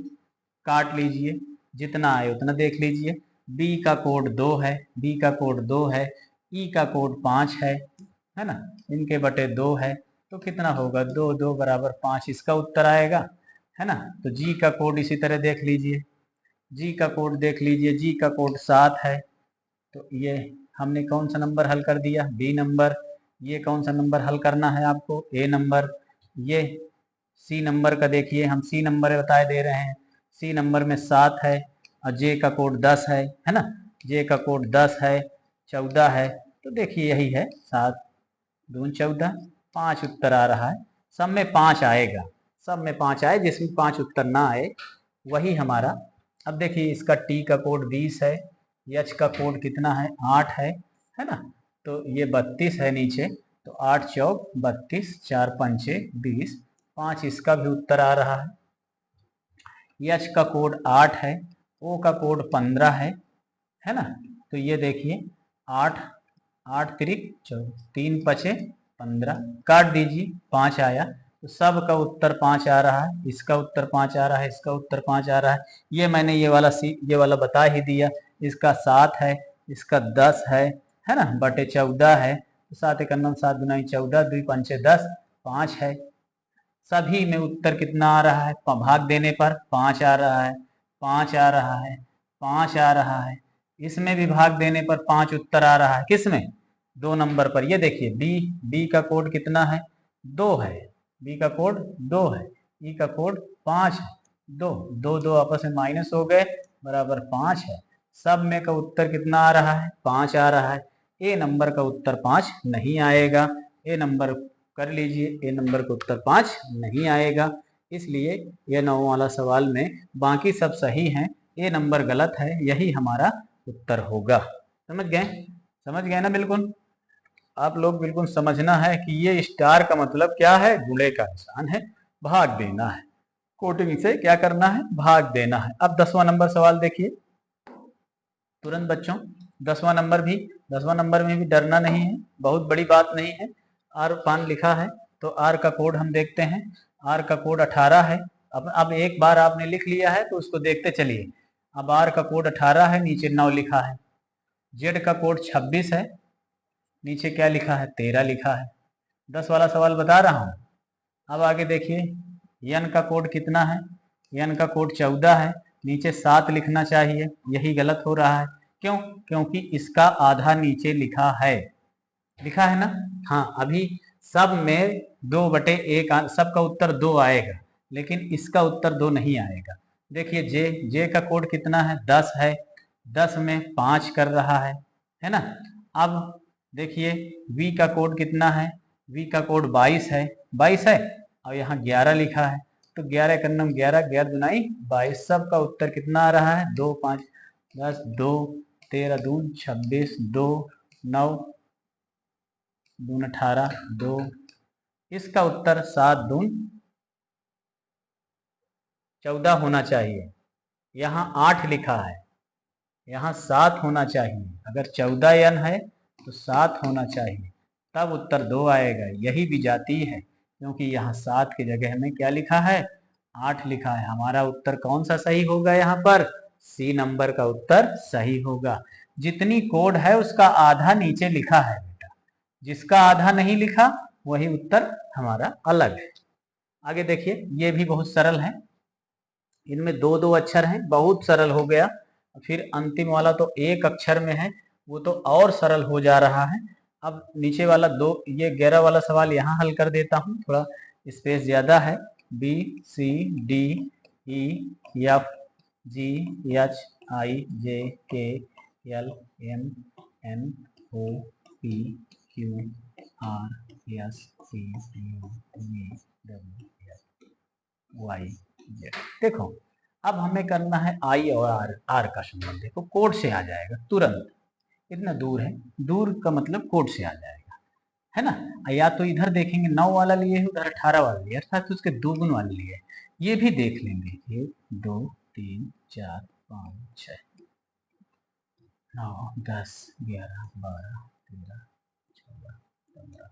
काट लीजिए, जितना आए उतना देख लीजिए। B का कोड 2 है, B का कोड 2 है, E का कोड 5 है ना, इनके बटे 2 है, तो कितना होगा 2 2 बराबर 5, इसका उत्तर आएगा है ना। तो G का कोड इसी तरह देख लीजिए, G का कोड देख लीजिए, G का कोड 7 है, तो ये हमने कौन सा नंबर हल कर दिया, B नंबर। ये कौन सा नंबर हल करना है आपको, A नंबर। ये C नंबर का देखिए, हम C नंबर बताए दे रहे हैं, C नंबर में 7 है और J का कोड 10 है ना, J का कोड 10 है, 14 है, तो देखिए यही है 7 दून 14, 5 उत्तर आ रहा है। सब में 5 आएगा, सब में 5 आए, जिसमें 5 उत्तर ना आए वही हमारा। अब देखिए इसका T का कोड 20 है, H का कोड कितना है 8 है ना, तो ये 32 है नीचे, तो 8 चौक 32, 4 पंचे 20, 5 इसका भी उत्तर आ रहा है। H का कोड 8 है, O का कोड 15 है ना, तो ये देखिए 8 8 तिरिक 3 पचे 15, काट दीजिए 5 आया, तो सब का उत्तर 5 आ रहा है, इसका उत्तर 5 आ रहा है, इसका उत्तर 5 आ रहा है। ये मैंने ये वाला बता ही दिया, इसका 7 है, इसका 10 है ना, बटे 14 है, तो 7 एक 9 7 गुना 14, 2 पंचे 10, 5 है। सभी में उत्तर कितना आ रहा है, भाग देने पर 5 आ रहा है, 5 आ रहा है, 5 आ रहा है, इसमें भी भाग देने पर 5 उत्तर आ रहा है, किसमें 2 नंबर पर। ये देखिए बी का कोड कितना है 2 है, बी का कोड 2 है, ई का कोड 5 है, 2 2 2 आपस में माइनस हो गए, बराबर 5 है। सब में का उत्तर कितना आ रहा है 5 आ रहा है। ए नंबर का उत्तर 5 नहीं आएगा, ए नंबर कर लीजिए, ए नंबर का उत्तर 5 नहीं आएगा। इसलिए ये 9 वाला सवाल में बाकी सब सही हैं, ए नंबर गलत है, यही हमारा उत्तर होगा। समझ गए, समझ गए ना। बिल्कुल आप लोग बिल्कुल समझना है कि ये स्टार का मतलब क्या है, गुणे का निशान है, भाग देना है, कोटिंग से क्या करना है, भाग देना है। अब 10वां नंबर सवाल देखिए तुरंत बच्चों, 10वां नंबर में भी डरना नहीं है, बहुत बड़ी बात नहीं है। आर पान लिखा है, तो आर का कोड हम देखते हैं, आर का कोड 18 है। अब एक बार आपने लिख लिया है तो उसको देखते चलिए। अब आर का कोड 18 है, नीचे 9 लिखा है। जेड का कोड 26 है, नीचे क्या लिखा है 13 लिखा है। 10 वाला सवाल बता रहा हूँ। अब आगे देखिए यन का कोड कितना है, यन का कोड 14 है, नीचे 7 लिखना चाहिए, यही गलत हो रहा है। क्यों, क्योंकि इसका आधा नीचे लिखा है, लिखा है ना। हाँ अभी सब में 2/1 सबका उत्तर 2 आएगा, लेकिन इसका उत्तर 2 नहीं आएगा। देखिए जे का कोड कितना है 10 है, 10 में 5 कर रहा है ना। अब देखिए वी का कोड कितना है, वी का कोड 22 है, 22 है और यहाँ 11 लिखा है, तो 11 का नम 11, 11 दुनाई 22, सब का उत्तर कितना आ रहा है 2 5 10 2 13 2 26 2 9 दून 18 2, इसका उत्तर 7 दून 14 होना चाहिए। यहाँ 8 लिखा है, यहाँ 7 होना चाहिए। अगर 14 यन है तो 7 होना चाहिए, तब उत्तर 2 आएगा। यही विजातीय है, क्योंकि यहाँ 7 की जगह में क्या लिखा है 8 लिखा है। हमारा उत्तर कौन सा सही होगा, यहाँ पर सी नंबर का उत्तर सही होगा। जितनी कोड है उसका आधा नीचे लिखा है बेटा, जिसका आधा नहीं लिखा वही उत्तर हमारा अलग है। आगे देखिए ये भी बहुत सरल है, इनमें 2 2 अक्षर हैं, बहुत सरल हो गया। फिर अंतिम वाला तो एक अक्षर में है, वो तो और सरल हो जा रहा है। अब नीचे वाला ये 11 वाला सवाल यहाँ हल कर देता हूँ, थोड़ा स्पेस ज्यादा है। B C D E F G H I J K L M N O P Q R S T U V W Y Z. देखो अब हमें करना है आई और आर का संबंध, देखो कोड से आ जाएगा तुरंत, इतना दूर है, दूर का मतलब कोड से आ जाएगा। है ना। या तो इधर देखेंगे 9 वाला लिए है, उधर 18 वाला लिए, अर्थात तो उसके दोगुन वाले लिए है। ये भी देख लेंगे, 1 2 3 4 5 6 9 10 11 12 13 14 15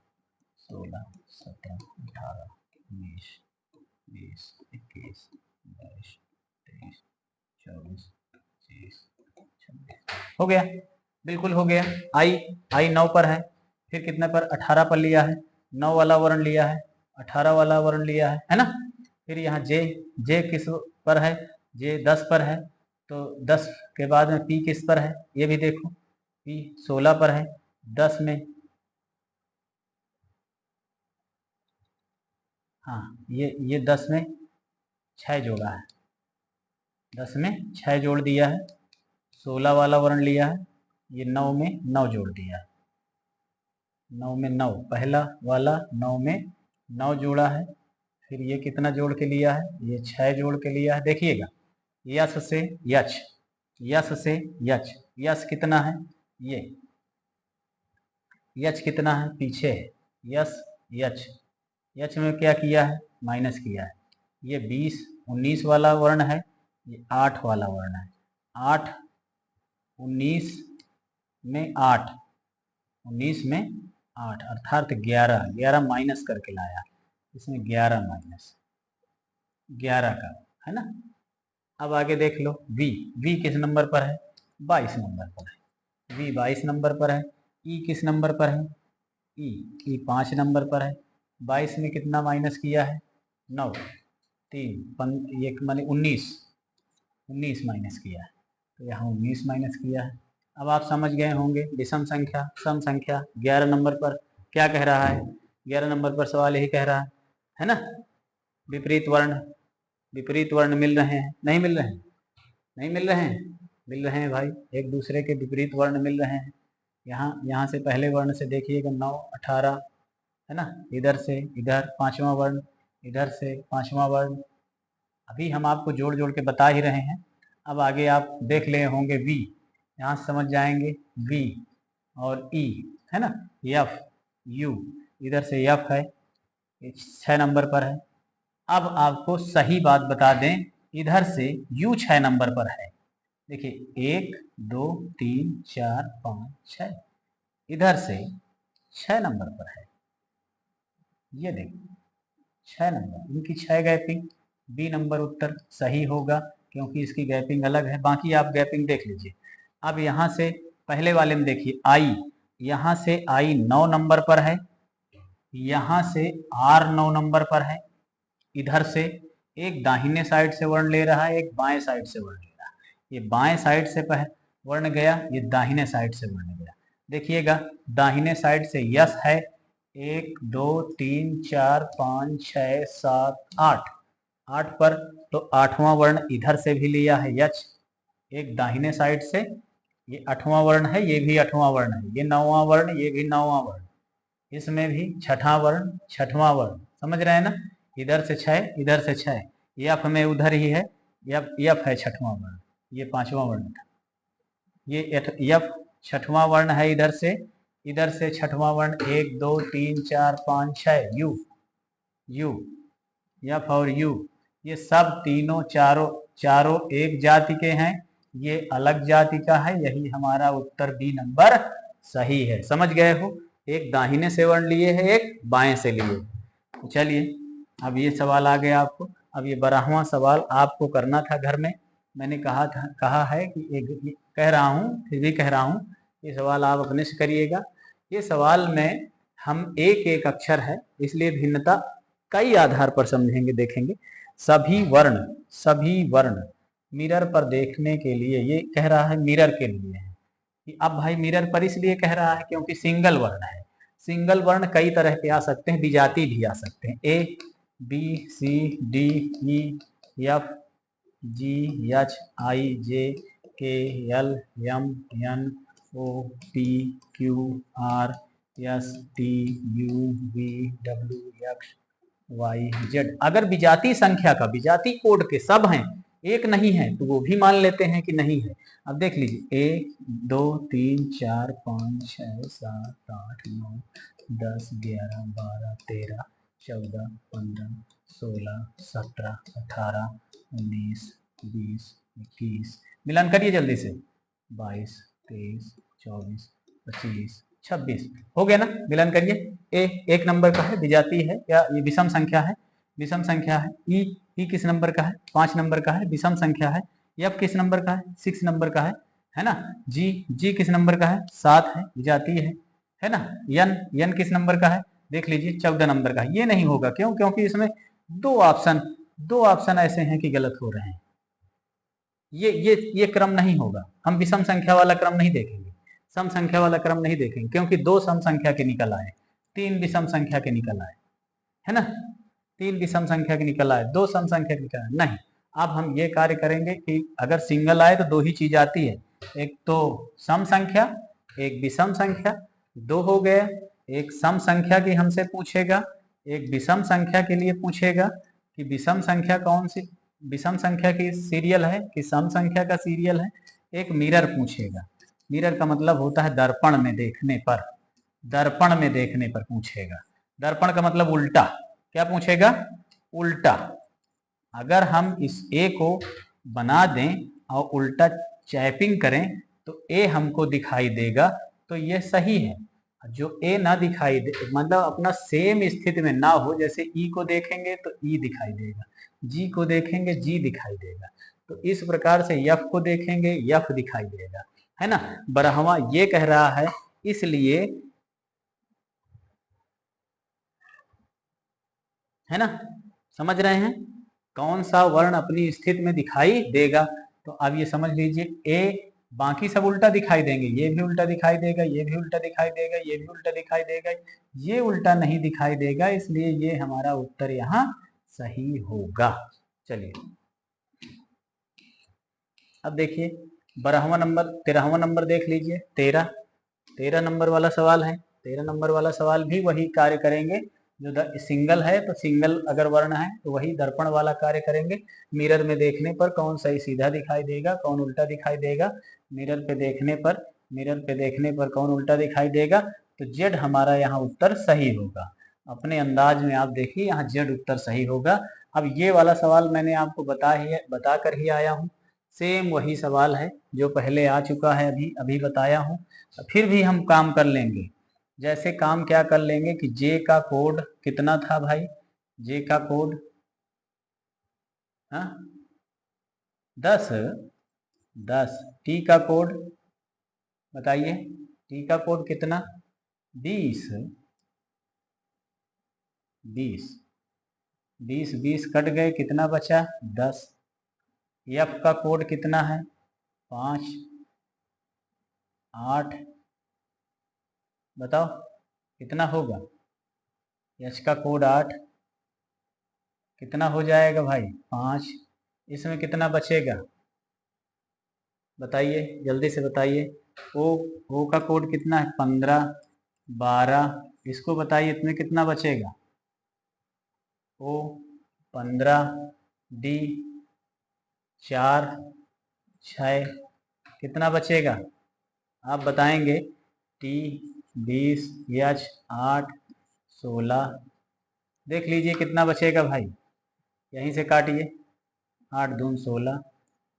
16 17 18 19 20 21 22 23 24 25 26 हो गया, बिल्कुल हो गया। आई 9 पर है, फिर कितने पर, 18 पर लिया है, 9 वाला वर्ण लिया है, 18 वाला वर्ण लिया है ना। फिर यहाँ जे किस पर है, जे 10 पर है, तो 10 के बाद में पी किस पर है, ये भी देखो, पी 16 पर है। 10 में, हाँ ये 10 में 6 जोड़ा है, 10 में 6 जोड़ दिया है, 16 वाला वर्ण लिया है, ये 9 में 9 जोड़ दिया है, 9 में 9 पहला वाला 9 में 9 जोड़ा है। फिर ये कितना जोड़ के लिया है, ये 6 जोड़ के लिया है। देखिएगा, यस से यच, यस से यच, यस कितना है, ये यच कितना है, पीछे है, यस यच, यच में क्या किया है, माइनस किया है। ये 20 19 वाला वर्ण है, ये 8 वाला वर्ण है, 8 19 में 8, 19 में 8 अर्थात 11, 11 माइनस करके लाया, इसमें 11 माइनस 11 का, है ना। अब आगे देख लो, वी किस नंबर पर है, 22 नंबर पर है, वी 22 नंबर पर है। ई किस नंबर पर है, ई 5 नंबर पर है। 22 में कितना माइनस किया है, 9, 3 ये माने 19 माइनस किया है, तो यहाँ 19 माइनस किया है। अब आप समझ गए होंगे, विषम संख्या सम संख्या 11 नंबर पर क्या कह रहा है, 11 नंबर पर सवाल यही कह रहा है ना। विपरीत वर्ण मिल रहे हैं, नहीं मिल रहे हैं, नहीं मिल रहे हैं, मिल रहे हैं भाई, एक दूसरे के विपरीत वर्ण मिल रहे हैं। यहाँ से पहले वर्ण से देखिएगा 9 18, है ना, इधर से इधर पांचवा वर्ण, इधर से पांचवा वर्ण, अभी हम आपको जोड़ जोड़ के बता ही रहे हैं। अब आगे आप देख ले होंगे वी, यहाँ से समझ जाएंगे वी और ई, है ना, यफ यू, इधर से यफ है, 6 नंबर पर है। अब आपको सही बात बता दें, इधर से यू 6 नंबर पर है, देखिए 1 2 3 4 5 6, इधर से 6 नंबर पर है, ये देखिए 6 नंबर, इनकी 6 गैपिंग, बी नंबर उत्तर सही होगा, क्योंकि इसकी गैपिंग अलग है। बाकी आप गैपिंग देख लीजिए। अब यहाँ से पहले वाले में देखिए आई, यहाँ से आई 9 नंबर पर है, यहाँ से आर 9 नंबर पर है, इधर से एक दाहिने साइड से वर्ण ले रहा है, एक बाएं साइड से वर्ण ले रहा है। ये बाएं साइड से वर्ण गया, ये दाहिने साइड से वर्ण गया। देखिएगा, दाहिने साइड से यस है, 1 2 3 4 5 6 7 8, 8 पर, तो 8वां वर्ण इधर से भी लिया है यच, एक दाहिने साइड से, ये 8वां वर्ण है, ये भी 8वां वर्ण है, ये 9वां वर्ण, ये भी 9वां वर्ण, इसमें भी 6ठा वर्ण 6वां वर्ण, समझ रहे हैं ना। इधर से 6, इधर से 6, यफ में उधर ही है, यफ है 6वां वर्ण, ये 5वां वर्ण था, ये यफ 6वां वर्ण है, इधर से 6वां वर्ण 1 2 3 4 5 6, यू यफ और यू, ये सब तीनों चारों एक जाति के हैं, ये अलग जाति का है, यही हमारा उत्तर बी नंबर सही है। समझ गए हो, एक दाहिने से वर्ण लिए है, एक बाएं से लिए। चलिए, अब ये सवाल आ गया आपको। अब ये 12वां सवाल आपको करना था घर में, मैंने कहा है कि एक कह रहा हूँ, फिर भी कह रहा हूँ, ये सवाल आप अपने से करिएगा। ये सवाल में हम एक एक अक्षर है, इसलिए भिन्नता कई आधार पर समझेंगे, देखेंगे। सभी वर्ण मिरर पर देखने के लिए, ये कह रहा है मिरर के लिए है कि अब भाई मिरर पर इसलिए कह रहा है क्योंकि सिंगल वर्ण है। सिंगल वर्ण कई तरह के आ सकते हैं, विजाती भी आ सकते हैं, A B C D E F G H I J K L M N O P Q R S T U V W X Y Z. अगर विजाती संख्या का, विजाती कोड के सब हैं, एक नहीं है, तो वो भी मान लेते हैं कि नहीं है। अब देख लीजिए, 1 2 3 4 5 6 7 8 9 10, 11, 12, 13, 14, 15, 16, 17, 18, 19, 20, 21, मिलान करिए जल्दी से, 22, 23, 24, 25, 26, हो गया ना, मिलान करिए। ए एक नंबर का है, विजातीय है या ये विषम संख्या है, विषम संख्या है। ई किस नंबर का है, 5 नंबर का है, विषम संख्या है। एफ किस नंबर का है, 6 नंबर का है ना। जी किस नंबर का है, 7 है, विजातीय है ना। यन किस नंबर का है, देख लीजिए 14 नंबर का है। ये नहीं होगा, क्यों, क्योंकि इसमें दो ऑप्शन ऐसे हैं कि गलत हो रहे हैं। ये क्रम नहीं होगा, हम विषम संख्या वाला क्रम नहीं देखेंगे, सम संख्या वाला क्रम नहीं देखेंगे, क्योंकि 2 सम संख्या के निकल आए, 3 विषम संख्या के निकल आए, है ना। 3 विषम संख्या के निकल आए, 2 सम संख्या के निकल आए, नहीं। अब हम ये कार्य करेंगे कि अगर सिंगल आए तो 2 ही चीज आती है, एक तो सम संख्या, एक विषम संख्या, 2 हो गया। एक सम संख्या की हमसे पूछेगा, एक विषम संख्या के लिए पूछेगा कि विषम संख्या कौन सी, विषम संख्या की सीरियल है कि सम संख्या का सीरियल है। एक मिरर पूछेगा, मिरर का मतलब होता है दर्पण में देखने पर, दर्पण में देखने पर पूछेगा। दर्पण का मतलब उल्टा, क्या पूछेगा, उल्टा। अगर हम इस ए को बना दें और उल्टा चैपिंग करें तो ए हमको दिखाई देगा, तो ये सही है। जो ए ना दिखाई दे, मतलब अपना सेम स्थिति में ना हो, जैसे ई को देखेंगे तो ई दिखाई देगा, जी को देखेंगे जी दिखाई देगा, तो इस प्रकार से यफ को देखेंगे यफ दिखाई देगा, है ना। बरहवा ये कह रहा है, इसलिए, है ना, समझ रहे हैं कौन सा वर्ण अपनी स्थिति में दिखाई देगा। तो अब ये समझ लीजिए, ए बाकी सब उल्टा दिखाई देंगे, ये भी उल्टा दिखाई देगा, ये भी उल्टा दिखाई देगा, ये भी उल्टा दिखाई देगा, ये उल्टा नहीं दिखाई देगा, इसलिए ये हमारा उत्तर यहाँ सही होगा। चलिए अब देखिए 12वां नंबर, 13वां नंबर देख लीजिए, 13 नंबर वाला सवाल है। 13 नंबर वाला सवाल भी वही कार्य करेंगे, जो सिंगल है तो सिंगल अगर वर्ण है तो वही दर्पण वाला कार्य करेंगे। मिरर में देखने पर कौन सही सीधा दिखाई देगा, कौन उल्टा दिखाई देगा, मिरर पे देखने पर, मिरर पे देखने पर कौन उल्टा दिखाई देगा, तो जेड हमारा यहाँ उत्तर सही होगा। अपने अंदाज में आप देखिए, यहाँ जेड उत्तर सही होगा। अब ये वाला सवाल मैंने आपको बता कर ही आया हूँ, सेम वही सवाल है जो पहले आ चुका है, अभी अभी बताया हूँ। फिर भी हम काम कर लेंगे, जैसे काम क्या कर लेंगे कि जे का कोड कितना था भाई, जे का कोड, हाँ 10, 10। टी का कोड बताइए, टी का कोड कितना, 20, 20, 20, 20 कट गए, कितना बचा, 10। एफ का कोड कितना है, 5, 8, बताओ कितना होगा। एच का कोड 8, कितना हो जाएगा भाई, 5। इसमें कितना बचेगा, बताइए जल्दी से बताइए। ओ का कोड कितना है, 15, 12, इसको बताइए इसमें कितना बचेगा, ओ 15, डी 4, 6, कितना बचेगा, आप बताएंगे। टी 20, एच 8, 16, देख लीजिए कितना बचेगा भाई, यहीं से काटिए, 8 दून 16,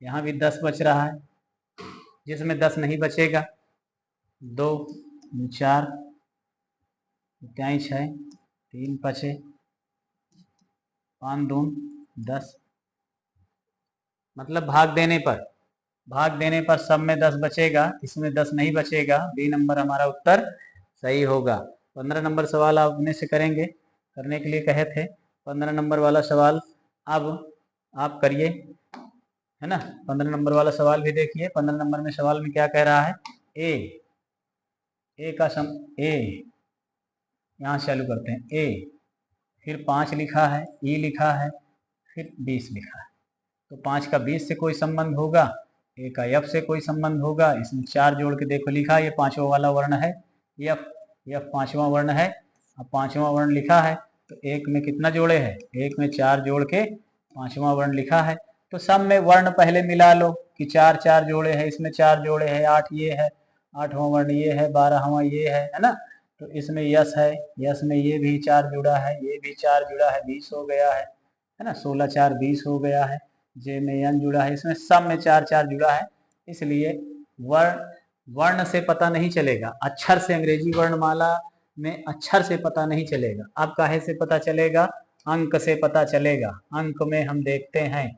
यहाँ भी 10 बच रहा है, जिसमें 10 नहीं बचेगा, 2, 4, 6, 3 बचे, 5 दून 10, मतलब भाग देने पर सब में 10 बचेगा, इसमें 10 नहीं बचेगा, बी नंबर हमारा उत्तर सही होगा। 15 नंबर सवाल आप अपने से करेंगे, करने के लिए कहे थे। 15 नंबर वाला सवाल अब आप करिए, है ना। 15 नंबर वाला सवाल भी देखिए। 15 नंबर में सवाल में क्या कह रहा है, ए का ए, यहाँ चालू करते हैं, ए फिर 5 लिखा है, ई लिखा है, फिर 20 लिखा है, तो 5 का 20 से कोई संबंध होगा, ए का एफ से कोई संबंध होगा, इसमें 4 जोड़ के देखो लिखा, ये 5वां वाला वर्ण है, एफ, एफ 5वां वर्ण है। अब 5वां वर्ण लिखा है तो एक में कितना जोड़े है, एक में 4 जोड़ के 5वां वर्ण लिखा है, तो सब में वर्ण पहले मिला लो कि 4 जोड़े है, इसमें 4 जोड़े है, 8 ये है, 8वां वर्ण ये है, 12वां ये है ना। तो इसमें यस है, यस में ये भी 4 जुड़ा है, ये भी 4 जुड़ा है, 20 हो गया है ना। 16 4 20 हो गया है। जे में एन जुड़ा है, इसमें सब में 4 4 जुड़ा है। इसलिए वर्ण से पता नहीं चलेगा, अक्षर से, अंग्रेजी वर्णमाला में अक्षर से पता नहीं चलेगा। अब काहे से पता चलेगा? अंक से पता चलेगा। अंक में हम देखते हैं,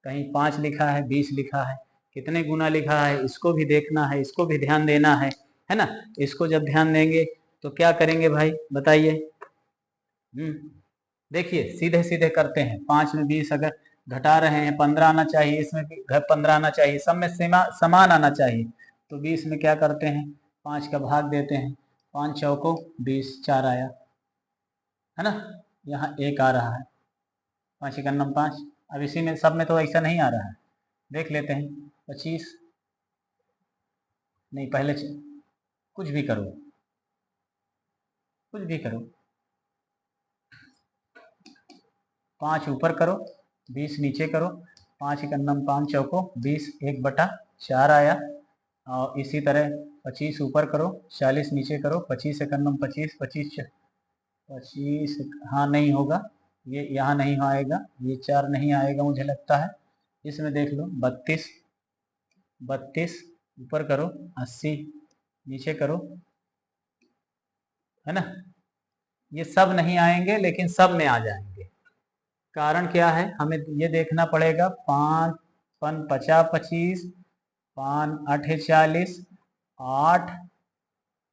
कहीं 5 लिखा है, 20 लिखा है, कितने गुना लिखा है इसको भी देखना है, इसको भी ध्यान देना है ना। इसको जब ध्यान देंगे तो क्या करेंगे भाई बताइए? देखिए सीधे सीधे करते हैं। 5 में 20 अगर घटा रहे हैं, 15 आना चाहिए, इसमें भी 15 आना चाहिए, सब में समान आना चाहिए। तो 20 में क्या करते हैं? 5 का भाग देते हैं। 5 चौको 20, 4 आया है ना। यहाँ 1 आ रहा है, 5 एक 5। अब इसी में सब में तो ऐसा नहीं आ रहा है, देख लेते हैं। 25 नहीं, पहले कुछ भी करो, कुछ भी करो। 5 ऊपर करो, 20 नीचे करो। 5 एक 5 चौको 20, 1/4 आया। और इसी तरह 25 ऊपर करो, 40 नीचे करो। 25 एक 25, 25, हाँ नहीं होगा, ये यहाँ नहीं आएगा, ये 4 नहीं आएगा मुझे लगता है। इसमें देख लो 32, 32 ऊपर करो, 80 नीचे करो, है ना। ये सब नहीं आएंगे लेकिन सब में आ जाएंगे। कारण क्या है, हमें ये देखना पड़ेगा। 5 पन 50 25, 5 8 40, 8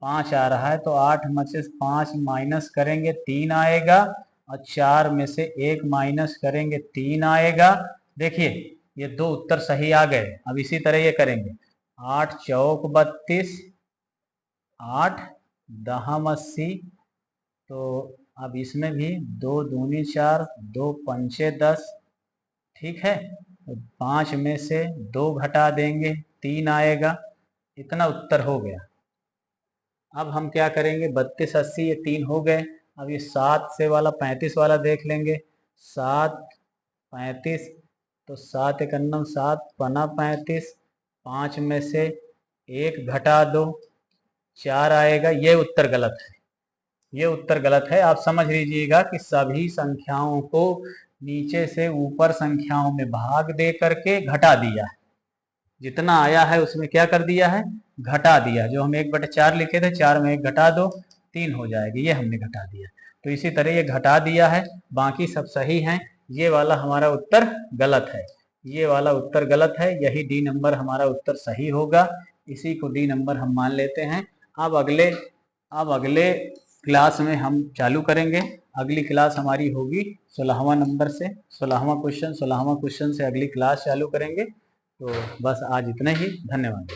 5 आ रहा है, तो 8 में से 5 माइनस करेंगे 3 आएगा, और 4 में से 1 माइनस करेंगे 3 आएगा। देखिए ये 2 उत्तर सही आ गए। अब इसी तरह ये करेंगे। 8 चौक 32, 8 दहम 80। तो अब इसमें भी 2 दूनी 4, 2 पंचे 10, ठीक है। तो 5 में से 2 घटा देंगे, 3 आएगा। इतना उत्तर हो गया। अब हम क्या करेंगे? 32 80 ये 3 हो गए। अब ये 7 से वाला 35 वाला देख लेंगे। 7 35, तो 7 एक 7 पना 35, 5 में से 1 घटा दो, 4 आएगा। ये उत्तर गलत है, ये उत्तर गलत है। आप समझ लीजिएगा कि सभी संख्याओं को नीचे से ऊपर संख्याओं में भाग दे करके घटा दिया है। जितना आया है उसमें क्या कर दिया है? घटा दिया। जो हम 1/4 लिखे थे, 4 में 1 घटा दो, 3 हो जाएगी, ये हमने घटा दिया। तो इसी तरह ये घटा दिया है, बाकी सब सही हैं। ये वाला हमारा उत्तर गलत है, ये वाला उत्तर गलत है। यही डी नंबर हमारा उत्तर सही होगा। इसी को डी नंबर हम मान लेते हैं। अब अगले क्लास में हम चालू करेंगे। अगली क्लास हमारी होगी 16वां नंबर से, 16वां क्वेश्चन से अगली क्लास चालू करेंगे। तो बस आज इतना ही, धन्यवाद।